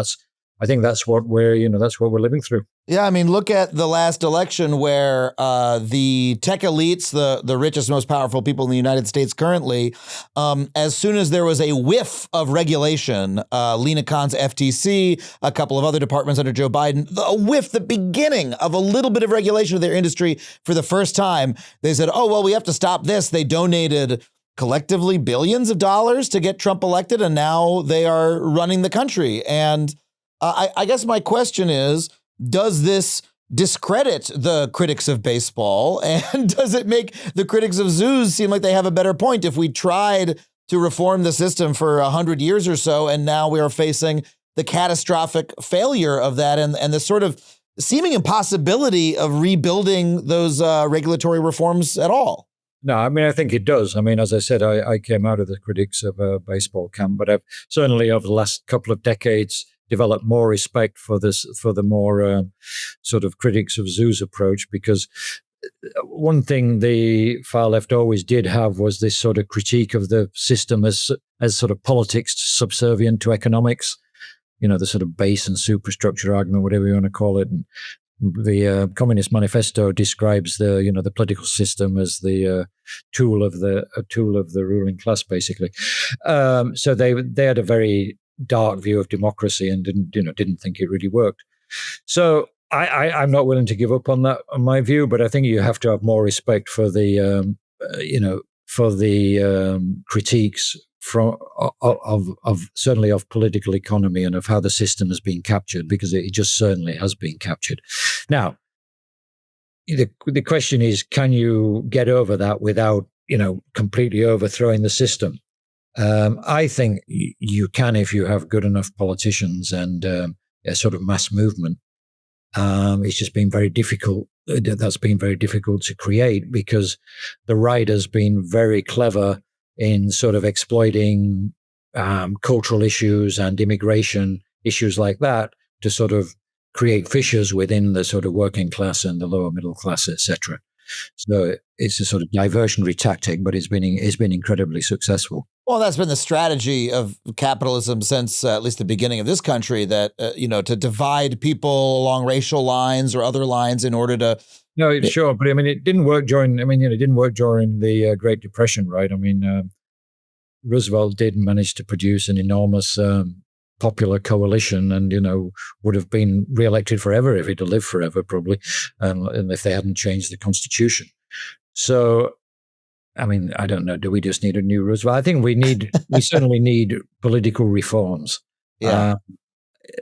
I think that's what we're living through. Yeah, I mean, look at the last election where the tech elites, the richest, most powerful people in the United States currently, as soon as there was a whiff of regulation, Lena Khan's FTC, a couple of other departments under Joe Biden, the beginning of a little bit of regulation of their industry for the first time, they said, oh, well, we have to stop this. They donated collectively billions of dollars to get Trump elected, and now they are running the country. And I guess my question is, does this discredit the critics of baseball? And does it make the critics of zoos seem like they have a better point? If we tried to reform the system for 100 years or so, and now we are facing the catastrophic failure of that and the sort of seeming impossibility of rebuilding those regulatory reforms at all? No, I mean, I think it does. I mean, as I said, I came out of the critics of baseball camp, but I've certainly over the last couple of decades developed more respect for the more sort of critics of zoos approach, because one thing the far left always did have was this sort of critique of the system as sort of politics subservient to economics, the sort of base and superstructure argument, whatever you want to call it. And the Communist Manifesto describes the political system as the tool of the ruling class, basically. So they had a very dark view of democracy and didn't think it really worked. So I'm not willing to give up on that, on my view, but I think you have to have more respect for the critiques of certainly of political economy and of how the system has been captured, because it just certainly has been captured. Now, the question is, can you get over that without completely overthrowing the system? I think you can if you have good enough politicians and a sort of mass movement. It's just been very difficult. That's been very difficult to create because the right has been very clever in sort of exploiting cultural issues and immigration issues like that to sort of create fissures within the sort of working class and the lower middle class, etc. So it's a sort of diversionary tactic, but it's been incredibly successful. Well, that's been the strategy of capitalism since at least the beginning of this country, that, to divide people along racial lines or other lines in order to. No, sure. But I mean, it didn't work during the Great Depression, right? I mean, Roosevelt did manage to produce an enormous popular coalition and, would have been reelected forever if he'd have lived forever, probably, and if they hadn't changed the Constitution. So I mean, I don't know. Do we just need a new Roosevelt? I think we certainly need political reforms. Yeah.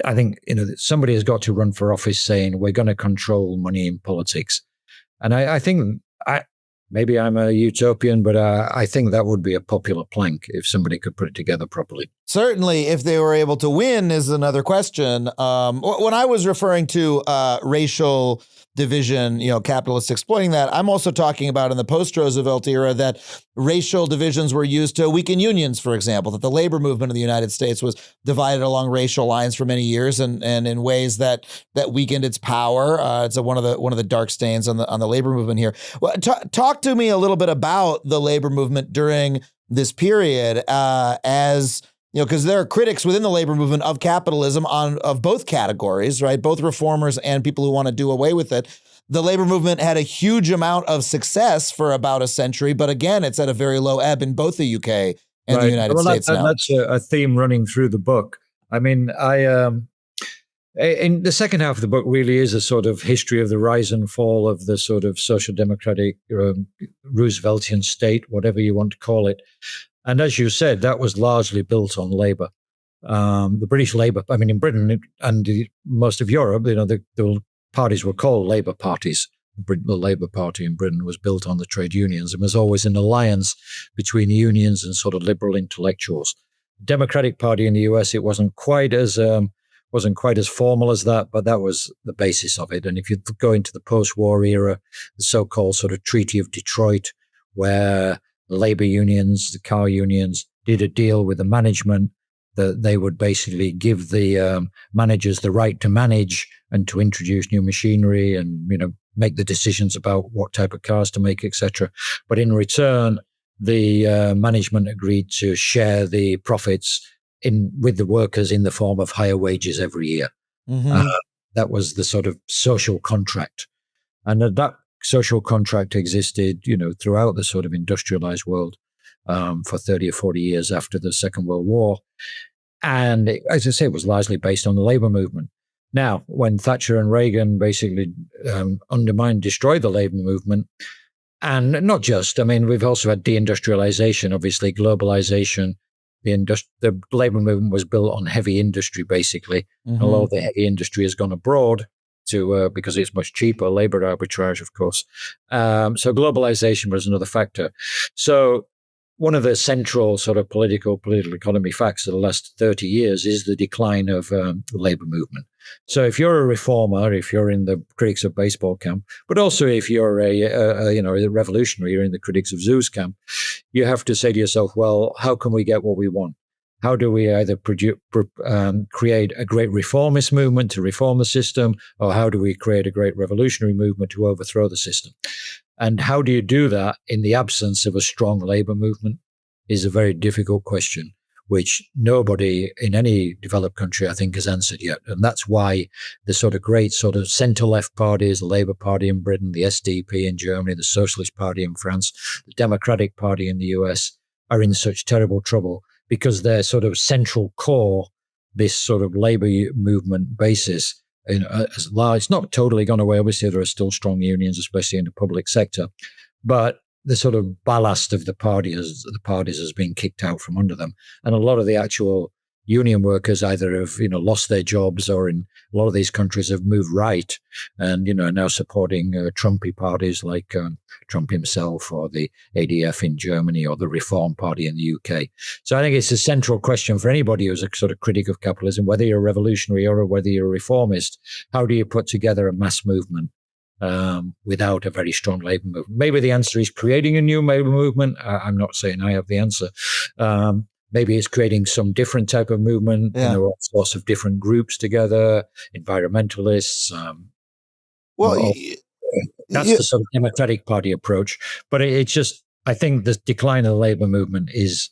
I think, somebody has got to run for office saying we're going to control money in politics. And I think maybe I'm a utopian, but I think that would be a popular plank if somebody could put it together properly. Certainly, if they were able to win is another question. When I was referring to racial division, capitalists exploiting that, I'm also talking about in the post-Roosevelt era that racial divisions were used to weaken unions, for example, that the labor movement in the United States was divided along racial lines for many years and in ways that weakened its power. It's one of the dark stains on the labor movement here. Well, talk to me a little bit about the labor movement during this period as because there are critics within the labor movement of capitalism of both categories, right? Both reformers and people who want to do away with it. The labor movement had a huge amount of success for about a century, but again, it's at a very low ebb in both the UK and the United States now. That's a theme running through the book. I mean, in the second half of the book really is a sort of history of the rise and fall of the sort of social democratic Rooseveltian state, whatever you want to call it. And as you said, that was largely built on labor. The British Labour, I mean, in Britain and most of Europe, the parties were called Labour parties. The Labour Party in Britain was built on the trade unions and was always an alliance between unions and sort of liberal intellectuals. The Democratic Party in the US, it wasn't quite as formal as that, but that was the basis of it. And if you go into the post-war era, the so-called sort of Treaty of Detroit, where the labor unions, the car unions, did a deal with the management that they would basically give the managers the right to manage and to introduce new machinery and make the decisions about what type of cars to make, etc. But in return, the management agreed to share the profits with the workers in the form of higher wages every year. Mm-hmm. That was the sort of social contract, and that social contract existed, throughout the sort of industrialized world for 30 or 40 years after the Second World War. And as I say, it was largely based on the labor movement. Now, when Thatcher and Reagan basically destroyed the labor movement, and not just, I mean, we've also had deindustrialization, obviously, globalization. The labor movement was built on heavy industry, basically. Mm-hmm. A lot of the heavy industry has gone abroad because it's much cheaper, labor arbitrage, of course. So globalization was another factor. So one of the central sort of political economy facts of the last 30 years is the decline of the labor movement. So if you're a reformer, if you're in the critics of baseball camp, but also if you're a revolutionary, you're in the critics of zoos camp, you have to say to yourself, well, how can we get what we want? How do we either create a great reformist movement to reform the system, or how do we create a great revolutionary movement to overthrow the system? And how do you do that in the absence of a strong labor movement is a very difficult question, which nobody in any developed country, I think, has answered yet. And that's why the sort of great sort of centre-left parties, the Labour Party in Britain, the SDP in Germany, the Socialist Party in France, the Democratic Party in the US, are in such terrible trouble, because their sort of central core, this sort of labor movement basis, as large, it's not totally gone away. Obviously, there are still strong unions, especially in the public sector, but the sort of ballast of the parties has been kicked out from under them, and a lot of the actual union workers either have lost their jobs, or in a lot of these countries have moved right, and are now supporting Trumpy parties like Trump himself, or the ADF in Germany, or the Reform Party in the UK. So I think it's a central question for anybody who's a sort of critic of capitalism, whether you're a revolutionary or whether you're a reformist. How do you put together a mass movement without a very strong labor movement? Maybe the answer is creating a new labor movement. I'm not saying I have the answer. Maybe it's creating some different type of movement, all sorts of different groups together, environmentalists. That's the sort of Democratic Party approach. But it's just, I think the decline of the labor movement is,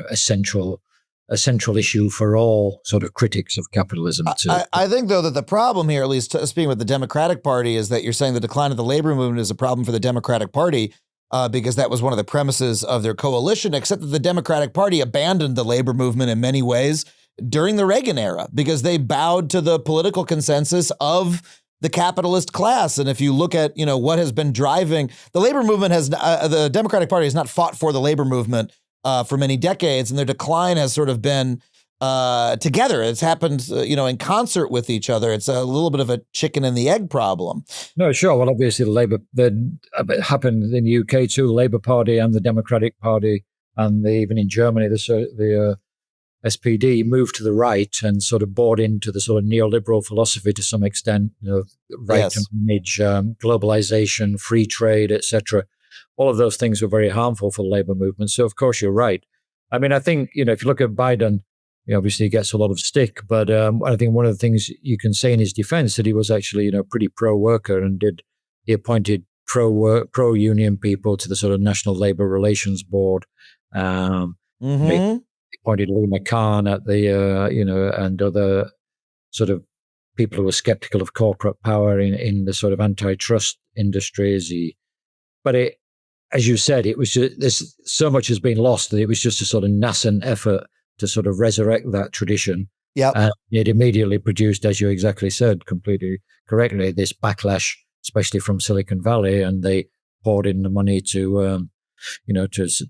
a central issue for all sort of critics of capitalism. I think, though, that the problem here, at least speaking with the Democratic Party, is that you're saying the decline of the labor movement is a problem for the Democratic Party. Because that was one of the premises of their coalition, except that the Democratic Party abandoned the labor movement in many ways during the Reagan era, because they bowed to the political consensus of the capitalist class. And if you look at, what has been driving the labor movement the Democratic Party has not fought for the labor movement for many decades, and their decline has sort of been together. It's happened, in concert with each other. It's a little bit of a chicken and the egg problem. No, sure. Well, obviously it happened in the UK too, the Labour Party and the Democratic Party, and even in Germany, the SPD moved to the right and sort of bought into the sort of neoliberal philosophy to some extent, right to manage globalization, free trade, etc. All of those things were very harmful for the labor movement. So, of course, you're right. I mean, I think, if you look at Biden, he obviously gets a lot of stick, but I think one of the things you can say in his defense that he was actually, pretty pro-worker and he appointed pro-union people to the sort of National Labor Relations Board. He appointed Lee McCann at the, and other sort of people who were skeptical of corporate power in the sort of antitrust industries. As you said, it was just, so much has been lost that it was just a sort of nascent effort to sort of resurrect that tradition. Yeah, and it immediately produced, as you exactly said, completely correctly, this backlash, especially from Silicon Valley, and they poured in the money to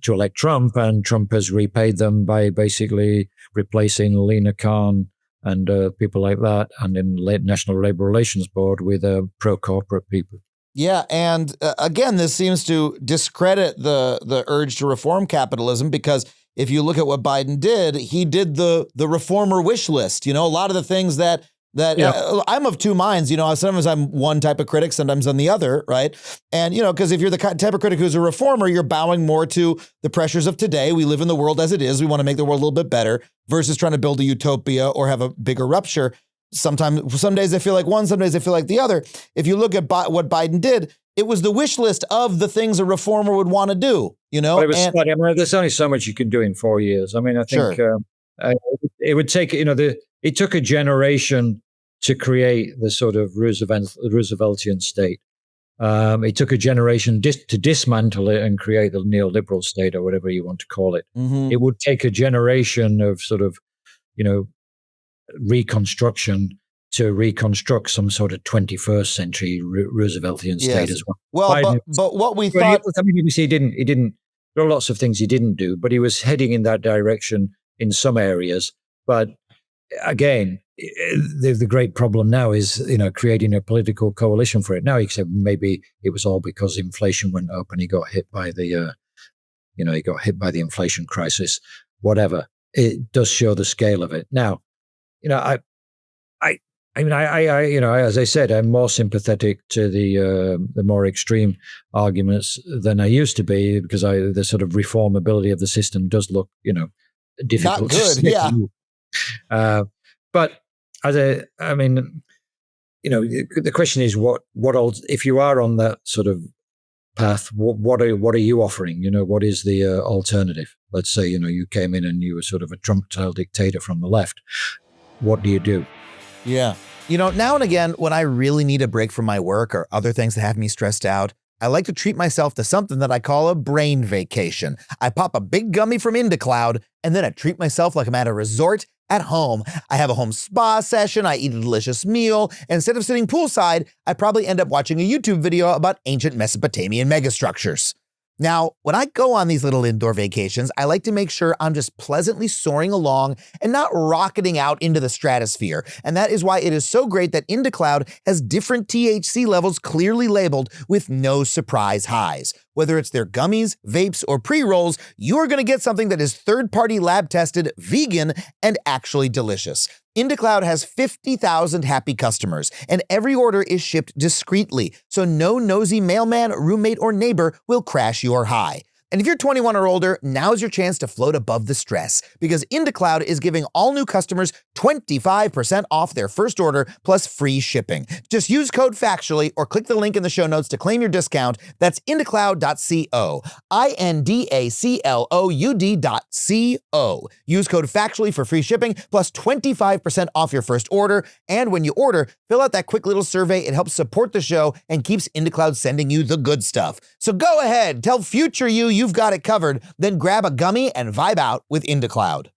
elect Trump, and Trump has repaid them by basically replacing Lena Khan and people like that, and in the National Labor Relations Board with pro-corporate people. Yeah, and again, this seems to discredit the urge to reform capitalism, because if you look at what Biden did, he did the reformer wish list. A lot of the things that I'm of two minds. Sometimes I'm one type of critic, sometimes I'm the other, right? And, because if you're the type of critic who's a reformer, you're bowing more to the pressures of today. We live in the world as it is. We want to make the world a little bit better versus trying to build a utopia or have a bigger rupture. Some days I feel like one, some days I feel like the other. If you look at what Biden did, it was the wish list of the things a reformer would want to do, But it was funny. I mean, there's only so much you can do in 4 years. I mean, I think it would take, it took a generation to create the sort of Rooseveltian state. It took a generation to dismantle it and create the neoliberal state, or whatever you want to call it. Mm-hmm. It would take a generation of sort of, reconstruction to reconstruct some sort of 21st century Rooseveltian state as well. Well, but what we thought... I mean, obviously he didn't, there are lots of things he didn't do, but he was heading in that direction in some areas. But again, the great problem now is, creating a political coalition for it. Now, except maybe it was all because inflation went up and he got hit by the, inflation crisis, whatever. It does show the scale of it. Now, as I said, I'm more sympathetic to the more extreme arguments than I used to be, because the sort of reformability of the system does look, difficult. Not good, yeah. But the question is, what if you are on that sort of path, what are you offering? What is the alternative? Let's say, you came in and you were sort of a Trump-style dictator from the left. What do you do? Yeah. Now and again, when I really need a break from my work or other things that have me stressed out, I like to treat myself to something that I call a brain vacation. I pop a big gummy from IndaCloud, and then I treat myself like I'm at a resort at home. I have a home spa session, I eat a delicious meal, and instead of sitting poolside, I probably end up watching a YouTube video about ancient Mesopotamian megastructures. Now, when I go on these little indoor vacations, I like to make sure I'm just pleasantly soaring along and not rocketing out into the stratosphere. And that is why it is so great that IndaCloud has different THC levels clearly labeled with no surprise highs. Whether it's their gummies, vapes, or pre-rolls, you are going to get something that is third-party lab-tested, vegan, and actually delicious. IndaCloud has 50,000 happy customers, and every order is shipped discreetly, so no nosy mailman, roommate, or neighbor will crash your high. And if you're 21 or older, now's your chance to float above the stress, because IndaCloud is giving all new customers 25% off their first order plus free shipping. Just use code Factually or click the link in the show notes to claim your discount. That's indacloud.co, INDACLOUD.co. Use code Factually for free shipping plus 25% off your first order. And when you order, fill out that quick little survey. It helps support the show and keeps IndaCloud sending you the good stuff. So go ahead, tell future you've got it covered, then grab a gummy and vibe out with IndaCloud.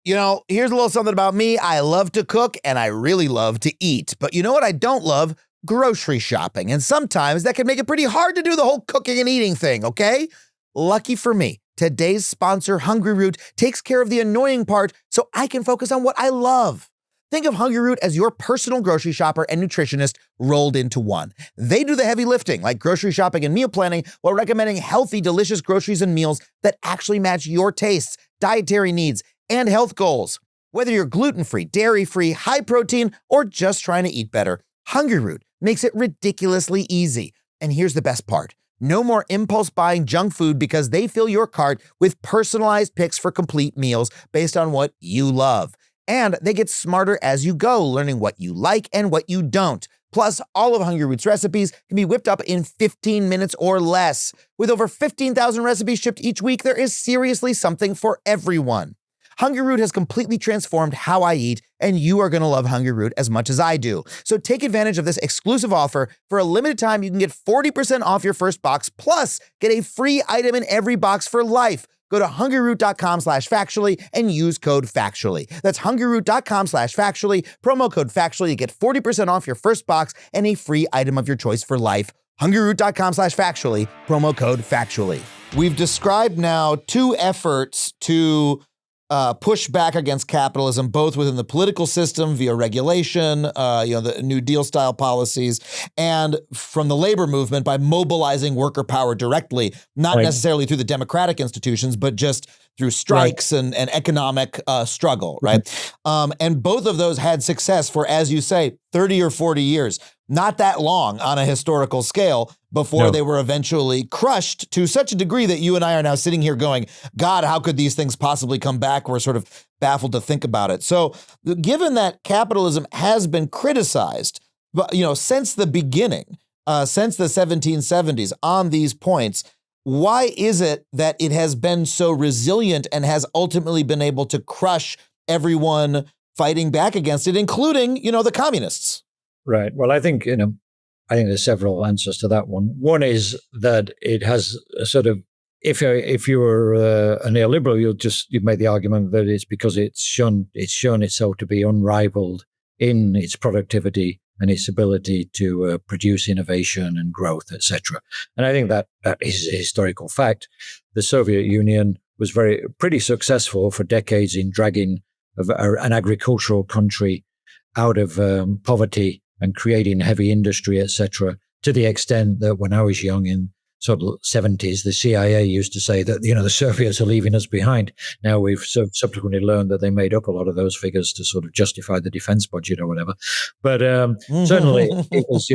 Here's a little something about me. I love to cook and I really love to eat. But you know what I don't love? Grocery shopping. And sometimes that can make it pretty hard to do the whole cooking and eating thing, okay? Lucky for me, today's sponsor, Hungry Root, takes care of the annoying part so I can focus on what I love. Think of Hungry Root as your personal grocery shopper and nutritionist rolled into one. They do the heavy lifting, like grocery shopping and meal planning, while recommending healthy, delicious groceries and meals that actually match your tastes, dietary needs, and health goals. Whether you're gluten-free, dairy-free, high protein, or just trying to eat better, Hungry Root makes it ridiculously easy. And here's the best part. No more impulse buying junk food because they fill your cart with personalized picks for complete meals based on what you love. And they get smarter as you go, learning what you like and what you don't. Plus, all of Hungry Root's recipes can be whipped up in 15 minutes or less. With over 15,000 recipes shipped each week, there is seriously something for everyone. Hungry Root has completely transformed how I eat, and you are going to love Hungry Root as much as I do. So take advantage of this exclusive offer. For a limited time, you can get 40% off your first box, plus get a free item in every box for life. Go to hungryroot.com/factually and use code factually. That's hungryroot.com/factually, promo code factually to get 40% off your first box and a free item of your choice for life. hungryroot.com/factually, promo code factually. We've described now two efforts to push back against capitalism, both within the political system via regulation, the New Deal style policies, and from the labor movement by mobilizing worker power directly, not necessarily through the democratic institutions, but just through strikes and economic struggle, right? And both of those had success for, as you say, 30 or 40 years. Not that long on a historical scale before they were eventually crushed to such a degree that you and I are now sitting here going, God, how could these things possibly come back? We're sort of baffled to think about it. So given that capitalism has been criticized, since the beginning, since the 1770s on these points, why is it that it has been so resilient and has ultimately been able to crush everyone fighting back against it, including, the communists? Right. Well, I think there's several answers to that one. One is that it has a sort of, if you were a neoliberal, you've made the argument that it's because it's shown itself to be unrivaled in its productivity and its ability to produce innovation and growth, etc. And I think that is a historical fact. The Soviet Union was pretty successful for decades in dragging an agricultural country out of poverty and creating heavy industry, etc., to the extent that when I was young in sort of 70s, the CIA used to say that, the Soviets are leaving us behind. Now we've subsequently learned that they made up a lot of those figures to sort of justify the defense budget or whatever. But certainly it was,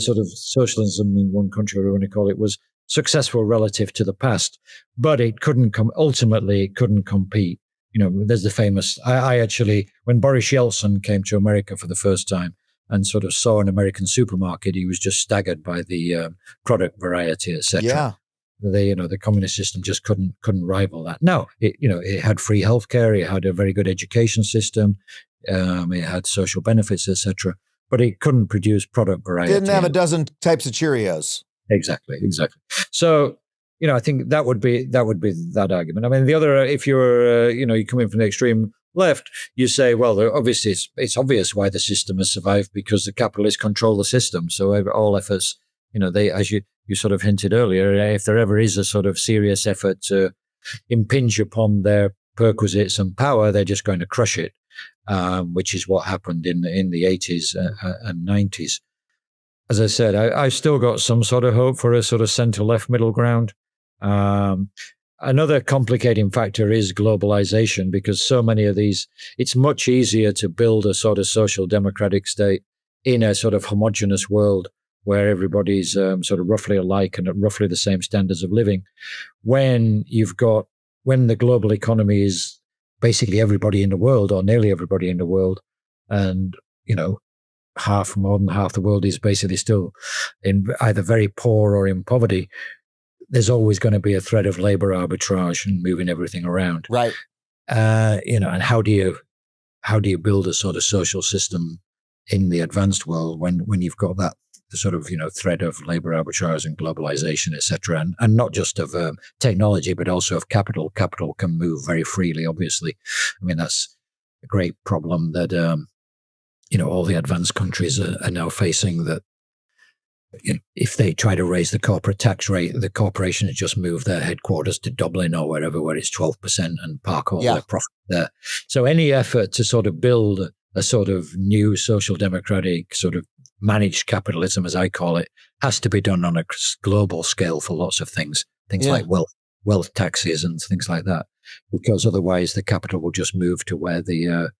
sort of socialism in one country, or whatever you want to call it, was successful relative to the past, but it couldn't compete. There's the famous, I actually, when Boris Yeltsin came to America for the first time and sort of saw an American supermarket, he was just staggered by the product variety, etc. Yeah. The communist system just couldn't rival that. No, it had free healthcare, it had a very good education system, it had social benefits, etc. But it couldn't produce product variety. Didn't have a dozen types of Cheerios. Exactly. So, I think that would be that argument. I mean, the other, if you're, you come in from the extreme left, you say, well, obviously it's obvious why the system has survived, because the capitalists control the system. So all efforts, they, as you sort of hinted earlier, if there ever is a sort of serious effort to impinge upon their perquisites and power, they're just going to crush it, which is what happened in the 80s and 90s. As I said, I still got some sort of hope for a sort of center-left middle ground. Another complicating factor is globalization, because so many of these, it's much easier to build a sort of social democratic state in a sort of homogenous world where everybody's sort of roughly alike and at roughly the same standards of living. When the global economy is basically everybody in the world, or nearly everybody in the world, and, more than half the world is basically still in either very poor or in poverty, there's always going to be a threat of labor arbitrage and moving everything around. Right. And how do you build a sort of social system in the advanced world when you've got the sort of, threat of labor arbitrage and globalization, etc., and not just of technology, but also of capital. Capital can move very freely, obviously. I mean, that's a great problem that, all the advanced countries are now facing, that if they try to raise the corporate tax rate, the corporations just move their headquarters to Dublin or wherever, where it's 12% and park all their profit there. So any effort to sort of build a sort of new social democratic sort of managed capitalism, as I call it, has to be done on a global scale for lots of things like wealth taxes and things like that, because otherwise the capital will just move to where the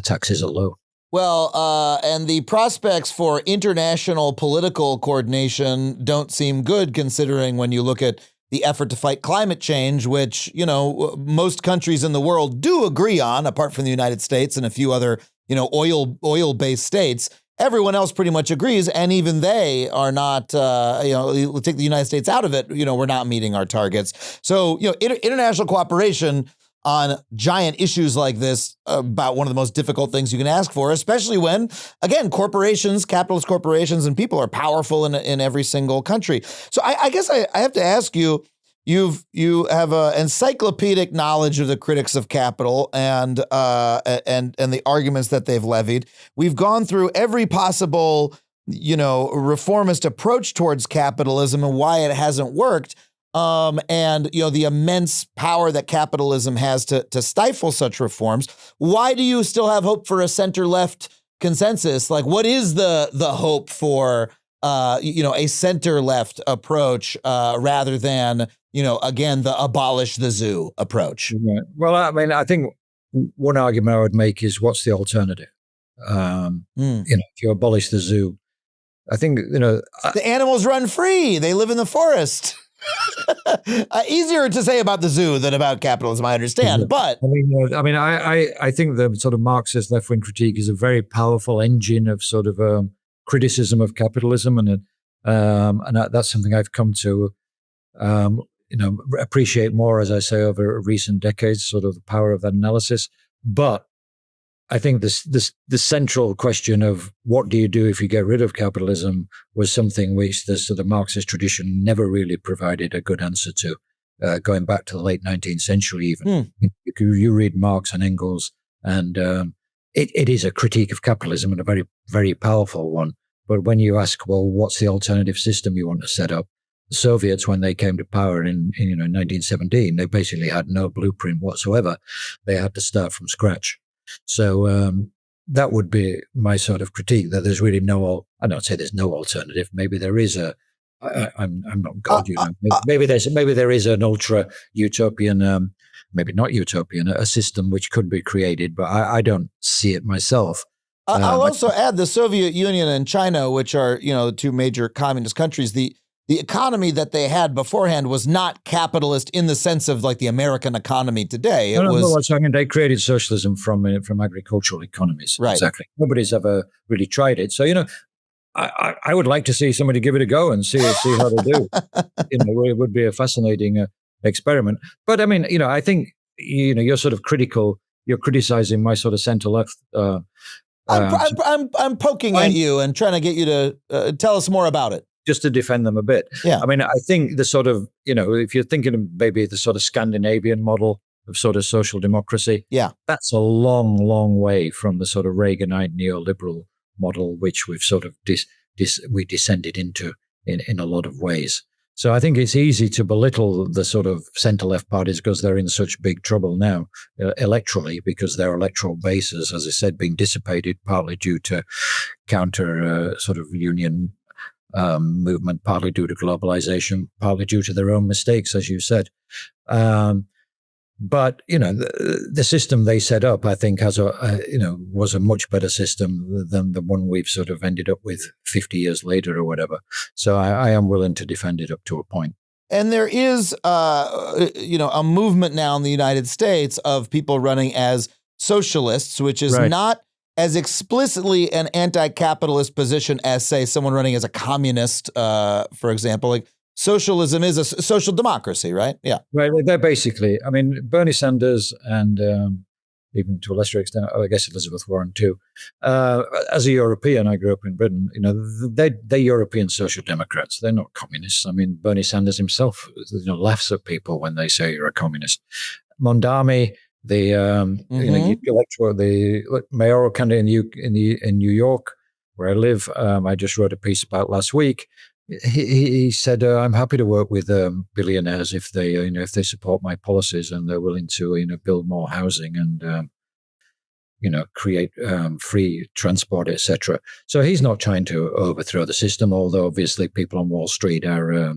taxes are low. Well, and the prospects for international political coordination don't seem good, considering when you look at the effort to fight climate change, which, most countries in the world do agree on, apart from the United States and a few other, oil-based states. Everyone else pretty much agrees, and even they are not, take the United States out of it, we're not meeting our targets. So, international cooperation on giant issues like this, about one of the most difficult things you can ask for, especially when, again, capitalist corporations and people are powerful in every single country. So I guess I have to ask you, you have an encyclopedic knowledge of the critics of capital and the arguments that they've levied. We've gone through every possible, reformist approach towards capitalism and why it hasn't worked. And the immense power that capitalism has to stifle such reforms. Why do you still have hope for a center-left consensus? Like, what is the hope for a center-left approach rather than again the abolish the zoo approach? Right. Well, I mean, I think one argument I would make is, what's the alternative? If you abolish the zoo, I think the animals run free. They live in the forest. Easier to say about the zoo than about capitalism, I understand. But I think the sort of Marxist left-wing critique is a very powerful engine of sort of criticism of capitalism, and that's something I've come to appreciate more, as I say, over recent decades, sort of the power of that analysis. But I think the central question of what do you do if you get rid of capitalism was something which the sort of Marxist tradition never really provided a good answer to, going back to the late 19th century even. You read Marx and Engels, and it is a critique of capitalism, and a very, very powerful one. But when you ask, well, what's the alternative system you want to set up? The Soviets, when they came to power in 1917, they basically had no blueprint whatsoever. They had to start from scratch. So that would be my sort of critique, that there's really I don't say there's no alternative. Maybe there is I'm not God, maybe there is an ultra utopian, maybe not utopian, a system which could be created, but I don't see it myself. I'll also add the Soviet Union and China, which are, two major communist countries. The economy that they had beforehand was not capitalist in the sense of like the American economy today. They created socialism from agricultural economies. Right. Exactly. Nobody's ever really tried it. So, I would like to see somebody give it a go and see how they do. It would be a fascinating experiment. But I mean, I think, you're sort of critical. You're criticizing my sort of center left. I'm poking at you and trying to get you to tell us more about it. Just to defend them a bit. Yeah. I mean, I think the sort of, if you're thinking of maybe the sort of Scandinavian model of sort of social democracy, that's a long, long way from the sort of Reaganite neoliberal model, which we've sort of we descended into in a lot of ways. So I think it's easy to belittle the sort of center-left parties because they're in such big trouble now electorally, because their electoral bases, as I said, being dissipated partly due to counter sort of union movement, partly due to globalization, partly due to their own mistakes, as you said. But the system they set up, I think, was a much better system than the one we've sort of ended up with 50 years later or whatever. So I am willing to defend it up to a point. And there is, a movement now in the United States of people running as socialists, which is not as explicitly an anti-capitalist position as, say, someone running as a communist, for example. Like, socialism is a social democracy, right? Yeah. Right. They're basically, I mean, Bernie Sanders and even to a lesser extent, I guess Elizabeth Warren too. As a European, I grew up in Britain. They're European social democrats. They're not communists. I mean, Bernie Sanders himself, laughs at people when they say you're a communist. Mondami, the mayoral candidate in New York, where I live, I just wrote a piece about last week. He said, "I'm happy to work with billionaires if they support my policies and they're willing to build more housing and create free transport, etc." So he's not trying to overthrow the system, although obviously people on Wall Street are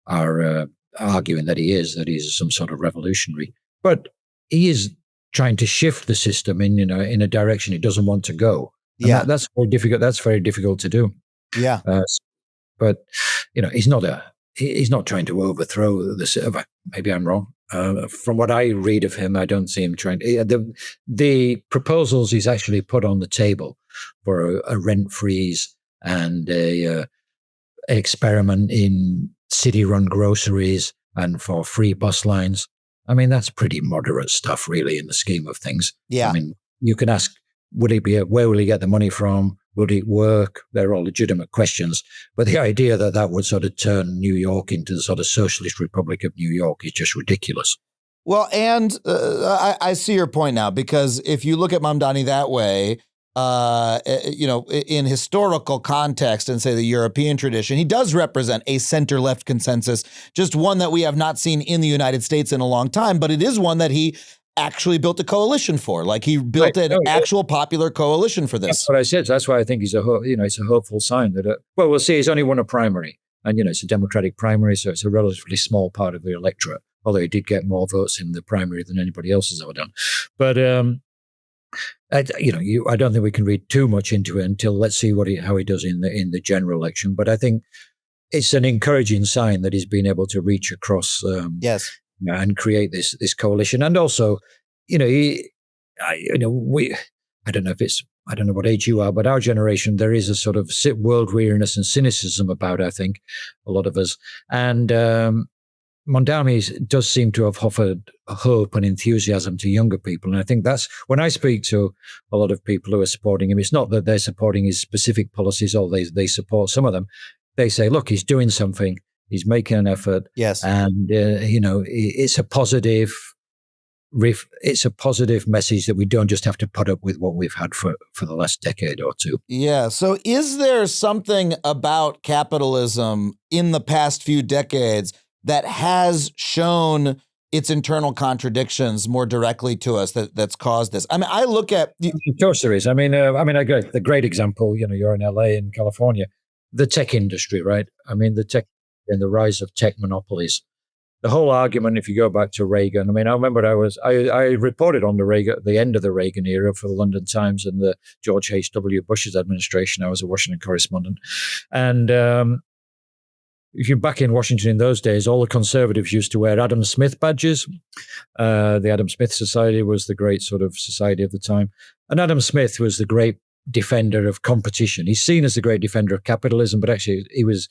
arguing that he's some sort of revolutionary. But he is trying to shift the system in a direction he doesn't want to go. And that's very difficult. That's very difficult to do. Yeah. But he's not trying to overthrow the system. Maybe I'm wrong. From what I read of him, I don't see him trying to. The proposals he's actually put on the table for a rent freeze and an experiment in city-run groceries and for free bus lines. I mean, that's pretty moderate stuff, really, in the scheme of things. Yeah. I mean, you can ask, where will he get the money from? Will it work? They're all legitimate questions. But the idea that would sort of turn New York into the sort of socialist republic of New York is just ridiculous. Well, and I see your point now, because if you look at Mamdani that way, in historical context and say the European tradition, he does represent a center-left consensus, just one that we have not seen in the United States in a long time, but it is one that he actually built a coalition for. Like, he built an actual popular coalition for this. That's what I said. That's why I think it's a hopeful sign that, we'll see, he's only won a primary, and, it's a Democratic primary, so it's a relatively small part of the electorate, although he did get more votes in the primary than anybody else has ever done. But, I don't think we can read too much into it until let's see how he does in the general election. But I think it's an encouraging sign that he's been able to reach across, and create this coalition. And also, I don't know what age you are, but our generation, there is a sort of world weariness and cynicism about, I think, a lot of us. And Mondami does seem to have offered hope and enthusiasm to younger people. And I think that's when I speak to a lot of people who are supporting him, it's not that they're supporting his specific policies or they support some of them. They say, look, he's doing something. He's making an effort. Yes. And, it's a positive message that we don't just have to put up with what we've had for the last decade or two. Yeah. So is there something about capitalism in the past few decades that has shown its internal contradictions more directly to us that's caused this? I mean, I look at... Of course there is. The great example, you're in LA in California, the tech industry, right? I mean, the tech and the rise of tech monopolies. The whole argument, if you go back to Reagan, I remember I reported on the end of the Reagan era for the London Times and the George H.W. Bush's administration. I was a Washington correspondent. And if you're back in Washington in those days, all the conservatives used to wear Adam Smith badges. The Adam Smith Society was the great sort of society of the time. And Adam Smith was the great defender of competition. He's seen as the great defender of capitalism, but actually he was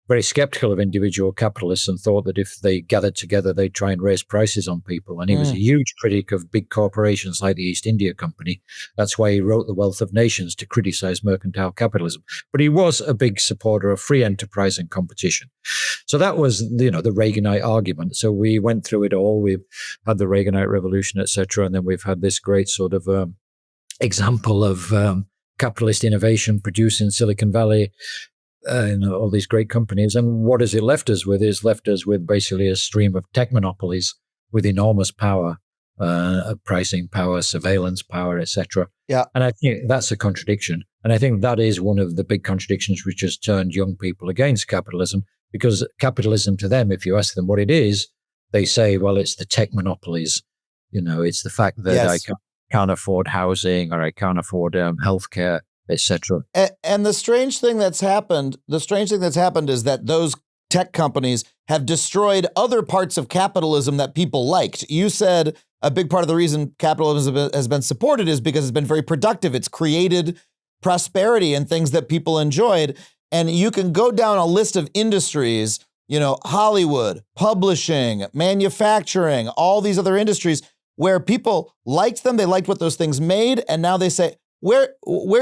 very skeptical of individual capitalists and thought that if they gathered together, they'd try and raise prices on people. And he was a huge critic of big corporations like the East India Company. That's why he wrote The Wealth of Nations, to criticize mercantile capitalism. But he was a big supporter of free enterprise and competition. So that was, the Reaganite argument. So we went through it all. We've had the Reaganite Revolution, etc. And then we've had this great sort of example of capitalist innovation produced in Silicon Valley, all these great companies. And what has it left us with? It's left us with basically a stream of tech monopolies with enormous power, pricing power, surveillance power, etc. Yeah. And I think that's a contradiction. And I think that is one of the big contradictions which has turned young people against capitalism, because capitalism to them, if you ask them what it is, they say, well, it's the tech monopolies. It's the fact that I can't afford housing, or I can't afford healthcare, etc. And the strange thing that's happened is that those tech companies have destroyed other parts of capitalism that people liked. You said a big part of the reason capitalism has been supported is because it's been very productive. It's created prosperity and things that people enjoyed. And you can go down a list of industries, Hollywood, publishing, manufacturing, all these other industries where people liked them, they liked what those things made, and now they say, where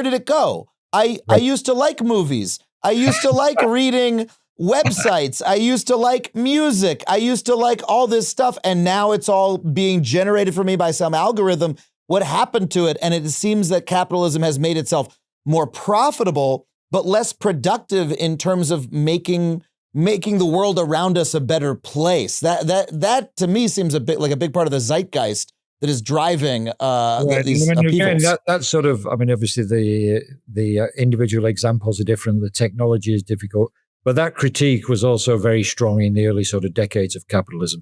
did it go? I used to like movies. I used to like reading websites. I used to like music. I used to like all this stuff, and now it's all being generated for me by some algorithm. What happened to it? And it seems that capitalism has made itself more profitable, but less productive in terms of making the world around us a better place. That to me seems a bit like a big part of the zeitgeist that is driving these upheavals. Again, that's sort of, I mean, obviously the individual examples are different. The technology is difficult, but that critique was also very strong in the early sort of decades of capitalism.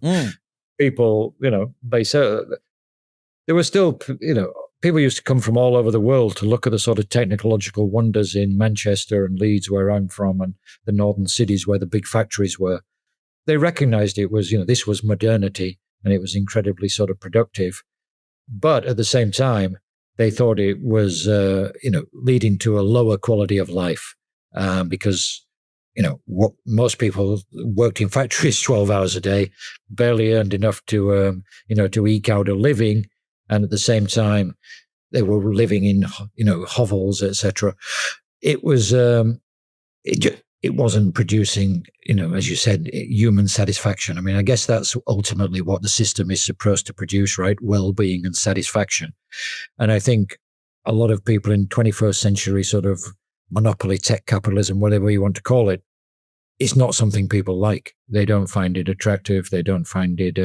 People, they said there were still, people used to come from all over the world to look at the sort of technological wonders in Manchester and Leeds, where I'm from, and the northern cities where the big factories were. They recognized it was, this was modernity, and it was incredibly sort of productive. But at the same time, they thought it was, leading to a lower quality of life because, what most people worked in factories 12 hours a day, barely earned enough to, to eke out a living. And at the same time, they were living in, hovels, etc. It was, it wasn't producing, as you said, human satisfaction. I mean, I guess that's ultimately what the system is supposed to produce, right? Well-being and satisfaction. And I think a lot of people in 21st century sort of monopoly tech capitalism, whatever you want to call it, is not something people like. They don't find it attractive. They don't find it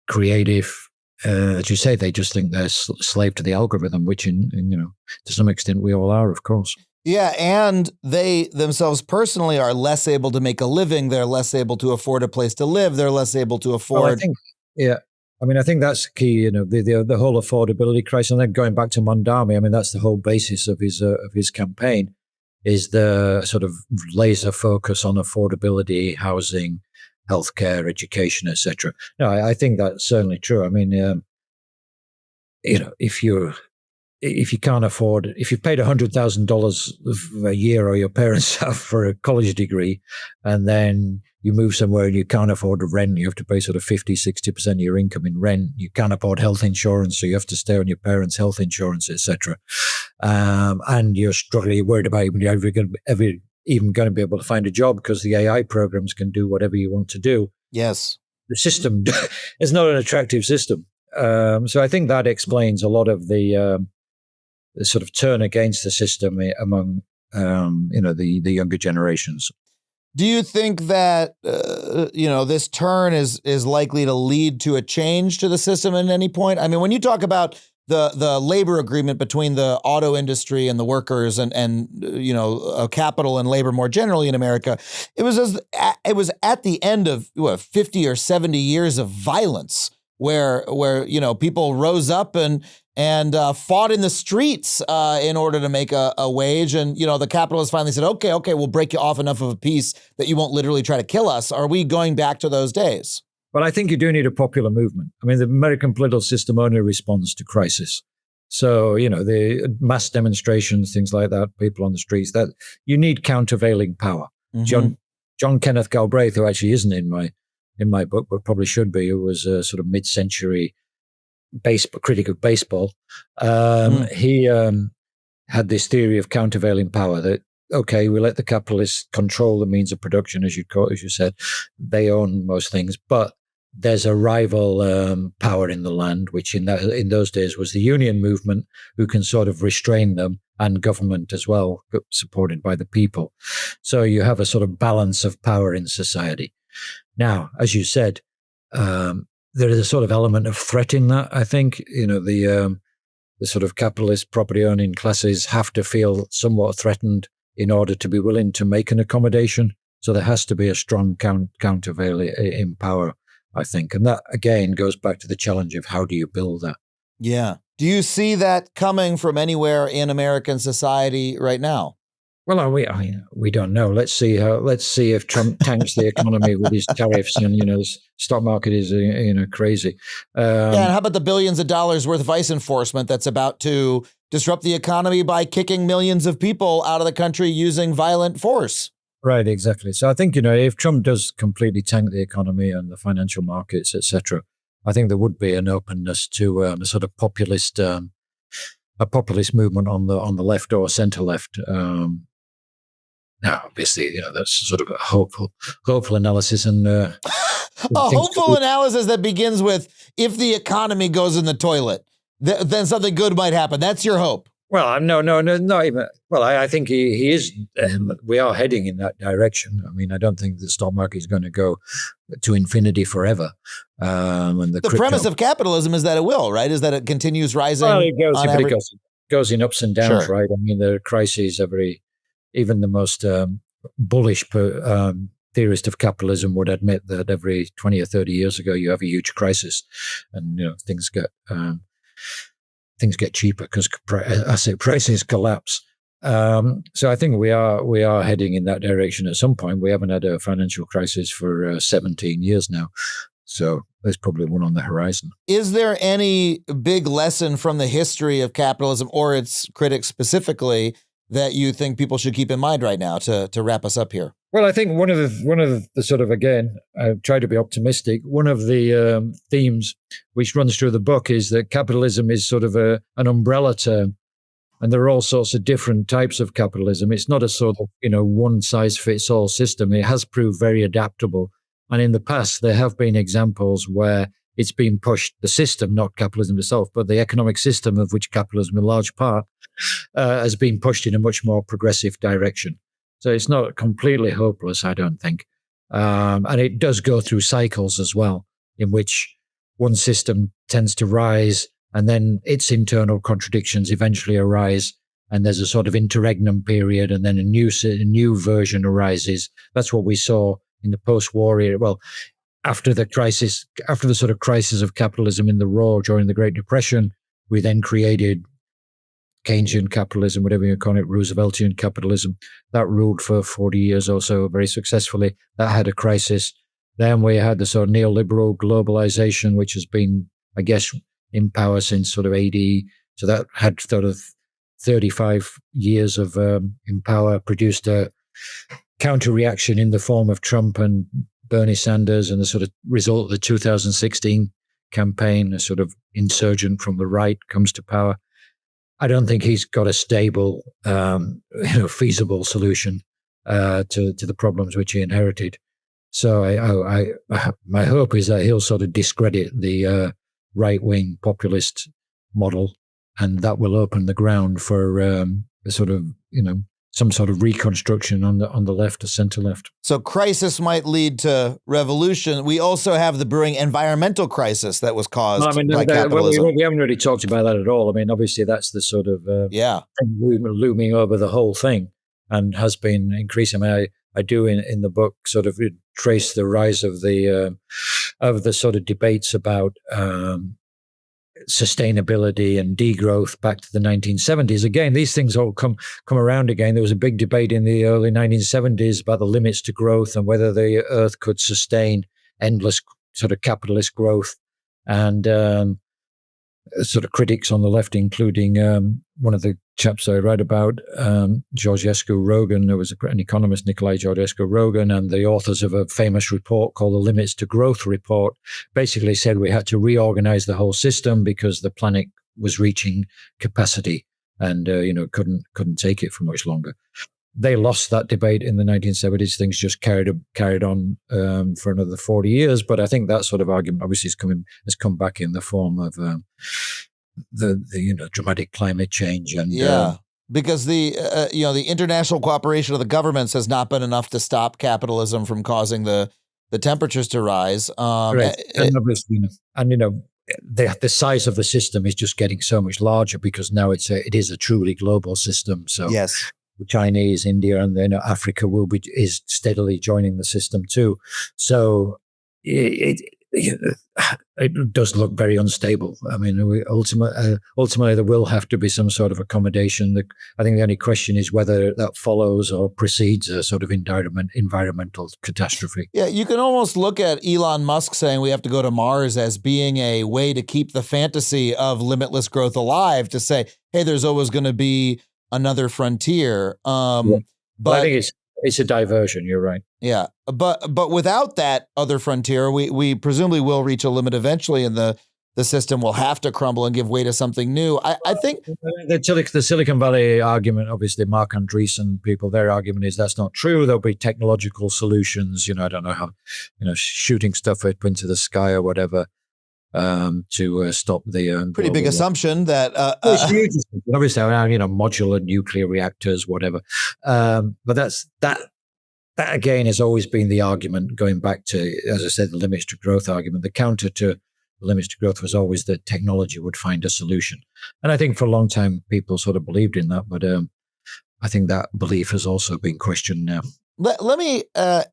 creative. As you say, they just think they're slave to the algorithm, which to some extent we all are, of course. Yeah, and they themselves personally are less able to make a living. They're less able to afford a place to live. They're less able to afford. I think that's key. The whole affordability crisis. And then going back to Mondami, I mean, that's the whole basis of his campaign, is the sort of laser focus on affordability, housing, healthcare, education, etc. No, I think that's certainly true. I mean, if you can't afford, if you've paid $100,000 a year, or your parents have, for a college degree, and then you move somewhere and you can't afford to rent, you have to pay sort of 50, 60% of your income in rent. You can't afford health insurance, so you have to stay on your parents' health insurance, etc. And you're struggling, you're worried about even going to be able to find a job because the AI programs can do whatever you want to do. Yes. The system is not an attractive system. So I think that explains a lot of the sort of turn against the system among, the younger generations. Do you think that, this turn is likely to lead to a change to the system at any point? I mean, when you talk about the labor agreement between the auto industry and the workers and capital and labor more generally in America, it was at the end of 50 or 70 years of violence where people rose up and fought in the streets in order to make a wage. And, the capitalists finally said, okay, we'll break you off enough of a piece that you won't literally try to kill us. Are we going back to those days? Well, I think you do need a popular movement. I mean, the American political system only responds to crisis. So, the mass demonstrations, things like that, people on the streets, that you need countervailing power. Mm-hmm. John Kenneth Galbraith, who actually isn't in my book, but probably should be, who was a sort of mid-century critic of baseball. He had this theory of countervailing power that, okay, we let the capitalists control the means of production, as you said. They own most things, but there's a rival power in the land, which in those days was the union movement, who can sort of restrain them, and government as well, supported by the people. So you have a sort of balance of power in society. Now, as you said, there is a sort of element of threat in that. I think, the sort of capitalist property owning classes have to feel somewhat threatened in order to be willing to make an accommodation. So there has to be a strong countervailing in power, I think. And that, again, goes back to the challenge of how do you build that? Yeah. Do you see that coming from anywhere in American society right now? Well, we don't know. Let's see if Trump tanks the economy with his tariffs, and the stock market is crazy. And how about the billions of dollars worth of ICE enforcement that's about to disrupt the economy by kicking millions of people out of the country using violent force? Right, exactly. So I think if Trump does completely tank the economy and the financial markets, etc., I think there would be an openness to a sort of populist, a populist movement on the left or centre left. Now, obviously, that's sort of a hopeful analysis, and a hopeful analysis that begins with, if the economy goes in the toilet, then something good might happen. That's your hope. Well, no, not even. Well, I think he is. We are heading in that direction. I mean, I don't think the stock market is going to go to infinity forever. And the premise of capitalism is that it will, right? Is that it continues rising? Well, it goes in ups and downs, Sure. right? I mean, there are crises even the most bullish theorist of capitalism would admit that every 20 or 30 years ago, you have a huge crisis, and things get cheaper because asset prices collapse. So I think we are heading in that direction at some point. We haven't had a financial crisis for 17 years now. So there's probably one on the horizon. Is there any big lesson from the history of capitalism or its critics specifically that you think people should keep in mind right now to wrap us up here? Well, I think one of the sort of, again, I try to be optimistic. One of the themes which runs through the book is that capitalism is sort of an umbrella term, and there are all sorts of different types of capitalism. It's not a sort of one size fits all system. It has proved very adaptable, and in the past there have been examples where it's been pushed, the system, not capitalism itself, but the economic system of which capitalism in large part has been pushed in a much more progressive direction. So it's not completely hopeless, I don't think. And it does go through cycles as well, in which one system tends to rise and then its internal contradictions eventually arise, and there's a sort of interregnum period, and then a new version arises. That's what we saw in the post-war era. Well, after the sort of crisis of capitalism in the raw during the Great Depression, we then created Keynesian capitalism, whatever you call it, Rooseveltian capitalism. That ruled for 40 years or so very successfully. That had a crisis. Then we had the sort of neoliberal globalization, which has been, I guess, in power since sort of AD. So that had sort of 35 years of in power, produced a counter-reaction in the form of Trump and Bernie Sanders, and the sort of result of the 2016 campaign, a sort of insurgent from the right comes to power. I don't think he's got a stable, feasible solution to the problems which he inherited. So my hope is that he'll sort of discredit the right-wing populist model, and that will open the ground for a sort of, some sort of reconstruction on the left or center left. So crisis might lead to revolution. We also have the brewing environmental crisis that was caused by capitalism. We haven't really talked about that at all. I mean, obviously that's the sort of thing looming over the whole thing, and has been increasing. I mean, I do in the book sort of trace the rise of the sort of debates about sustainability and degrowth back to the 1970s. Again, these things all come around again. There was a big debate in the early 1970s about the limits to growth and whether the earth could sustain endless sort of capitalist growth. And sort of critics on the left, including one of the chaps I read about, Georgescu Rogan. There was an economist, Nicolae Georgescu Rogan, and the authors of a famous report called the Limits to Growth report basically said we had to reorganize the whole system because the planet was reaching capacity and couldn't take it for much longer. They lost that debate in the 1970s. Things just carried on for another 40 years. But I think that sort of argument obviously has come back in the form of the dramatic climate change and because the international cooperation of the governments has not been enough to stop capitalism from causing the temperatures to rise. Right. And obviously, the size of the system is just getting so much larger because now it is a truly global system. So yes. Chinese, India, and then Africa is steadily joining the system too. So it does look very unstable. I mean, ultimately there will have to be some sort of accommodation. I think the only question is whether that follows or precedes a sort of environmental catastrophe. Yeah, you can almost look at Elon Musk saying we have to go to Mars as being a way to keep the fantasy of limitless growth alive, to say, hey, there's always going to be another frontier. But I think It's a diversion. You're right. Yeah, but without that other frontier, we presumably will reach a limit eventually, and the system will have to crumble and give way to something new. I think the Silicon Valley argument, obviously, Mark Andreessen people, their argument is that's not true. There'll be technological solutions. I don't know how, shooting stuff up into the sky or whatever to stop the pretty big assumption that obviously, modular nuclear reactors, whatever. But that again has always been the argument, going back to, as I said, the limits to growth argument. The counter to the limits to growth was always that technology would find a solution. And I think for a long time, people sort of believed in that. But I think that belief has also been questioned now. Let me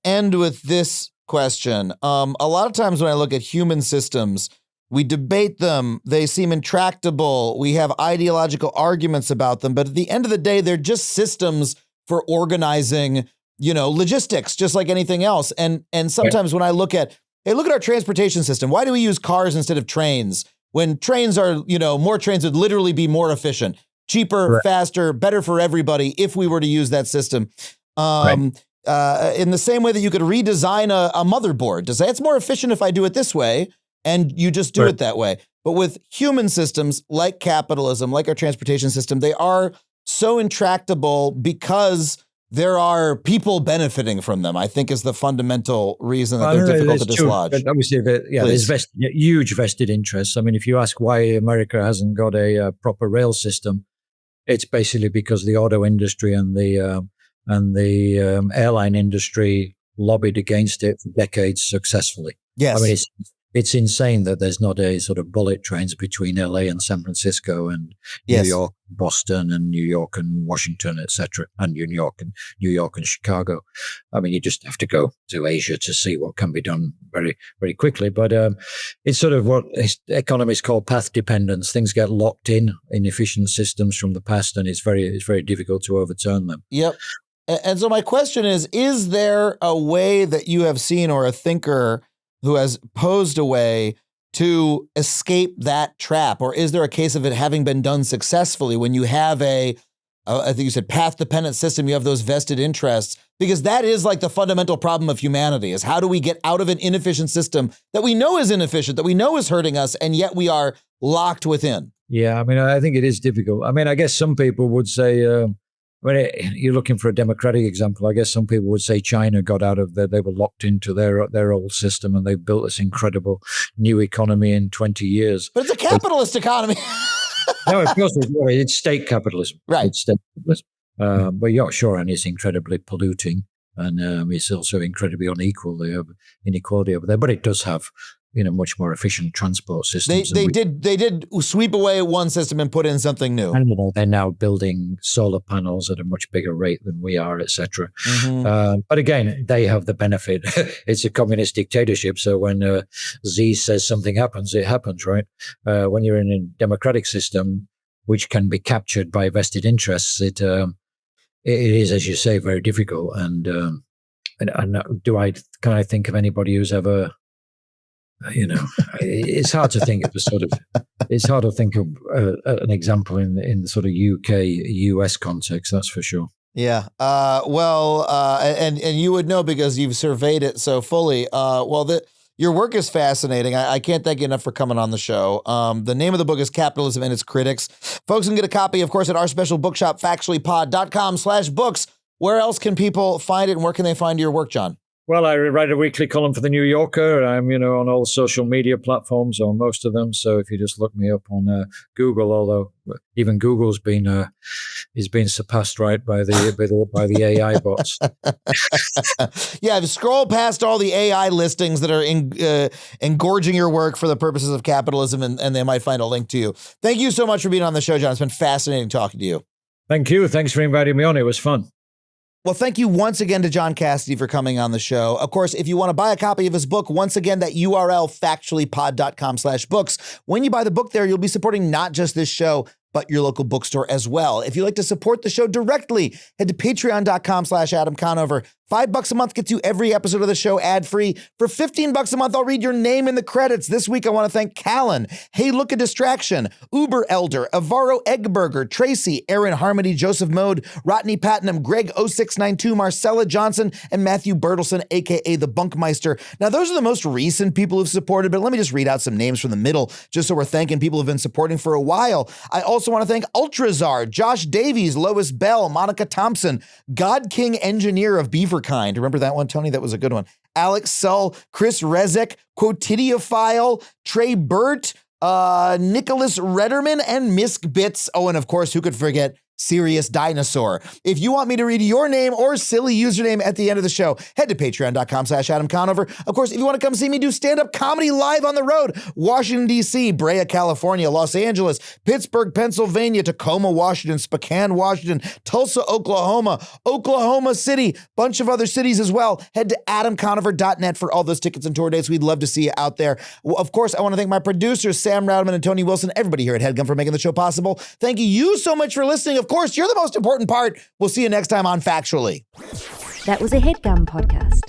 end with this question. A lot of times when I look at human systems, we debate them. They seem intractable. We have ideological arguments about them. But at the end of the day, they're just systems for organizing, logistics, just like anything else. And sometimes when I look at our transportation system, why do we use cars instead of trains? When trains are, more trains would literally be more efficient, cheaper, faster, better for everybody if we were to use that system. In the same way that you could redesign a motherboard to say it's more efficient if I do it this way, and you just do it that way. But with human systems like capitalism, like our transportation system, they are so intractable because there are people benefiting from them, I think, is the fundamental reason that they're difficult to dislodge. But obviously, there's huge vested interests. I mean, if you ask why America hasn't got a proper rail system, it's basically because the auto industry and the airline industry lobbied against it for decades successfully. Yes. I mean, it's insane that there's not a sort of bullet trains between LA and San Francisco and New York, Boston, and New York and Washington, etc., and New York and Chicago. I mean, you just have to go to Asia to see what can be done very, very quickly. But it's sort of what economists call path dependence. Things get locked in efficient systems from the past, and it's very difficult to overturn them. Yep. And so my question is there a way that you have seen, or a thinker who has posed a way to escape that trap? Or is there a case of it having been done successfully when you have I think you said path-dependent system, you have those vested interests? Because that is like the fundamental problem of humanity, is how do we get out of an inefficient system that we know is inefficient, that we know is hurting us, and yet we are locked within? Yeah, I mean, I think it is difficult. I mean, I guess some people would say, you're looking for a democratic example. I guess some people would say China got out of they were locked into their old system, and they built this incredible new economy in 20 years. But it's a capitalist economy. No, of course, it's state capitalism. Right. It's state capitalism. But yeah, sure, and it's incredibly polluting, and it's also incredibly unequal. They have inequality over there, but it does have much more efficient transport systems. They did sweep away one system and put in something new. And they're now building solar panels at a much bigger rate than we are, etc. Mm-hmm. But again, they have the benefit. It's a communist dictatorship, so when Z says something happens, it happens, right? When you're in a democratic system, which can be captured by vested interests, it is, as you say, very difficult. And can I think of anybody who's ever it's hard to think of an example in the sort of US context, that's for sure. Yeah. And you would know because you've surveyed it so fully. Your work is fascinating. I can't thank you enough for coming on the show. The name of the book is Capitalism and Its Critics. Folks can get a copy, of course, at our special bookshop, factuallypod.com/books. Where else can people find it, and where can they find your work, John? Well, I write a weekly column for The New Yorker. I'm, on all social media platforms, or most of them. So if you just look me up on Google, although even Google's been surpassed, right, by the AI bots. Yeah, scroll past all the AI listings that are engorging your work for the purposes of capitalism, and they might find a link to you. Thank you so much for being on the show, John. It's been fascinating talking to you. Thank you. Thanks for inviting me on. It was fun. Well, thank you once again to John Cassidy for coming on the show. Of course, if you want to buy a copy of his book, once again, that URL, factuallypod.com/books. When you buy the book there, you'll be supporting not just this show, but your local bookstore as well. If you'd like to support the show directly, head to patreon.com/Adam Conover, $5 a month gets you every episode of the show ad-free. For $15 a month, I'll read your name in the credits. This week, I want to thank Callan, Hey Look a Distraction, Uber Elder, Avaro Eggburger, Tracy, Aaron Harmony, Joseph Mode, Rodney Pattenham, Greg 0692, Marcella Johnson, and Matthew Bertelson, aka the Bunkmeister. Now, those are the most recent people who've supported, but let me just read out some names from the middle, just so we're thanking people who've been supporting for a while. I also want to thank Ultrazar, Josh Davies, Lois Bell, Monica Thompson, God King Engineer of Beaverkind. Remember that one, Tony? That was a good one. Alex Sull, Chris Rezek, Quotidiophile, Trey Burt, Nicholas Redderman, and Misk Bits. Oh, and of course, who could forget Serious Dinosaur? If you want me to read your name or silly username at the end of the show, head to patreon.com/Adam Conover. Of course, if you want to come see me do stand-up comedy live on the road, Washington, D.C., Brea, California, Los Angeles, Pittsburgh, Pennsylvania, Tacoma, Washington, Spokane, Washington, Tulsa, Oklahoma, Oklahoma City, bunch of other cities as well, head to adamconover.net for all those tickets and tour dates. We'd love to see you out there. Well, of course, I want to thank my producers, Sam Roudman and Tony Wilson, everybody here at HeadGum for making the show possible. Thank you so much for listening. Of course, you're the most important part. We'll see you next time on Factually. That was a HeadGum podcast.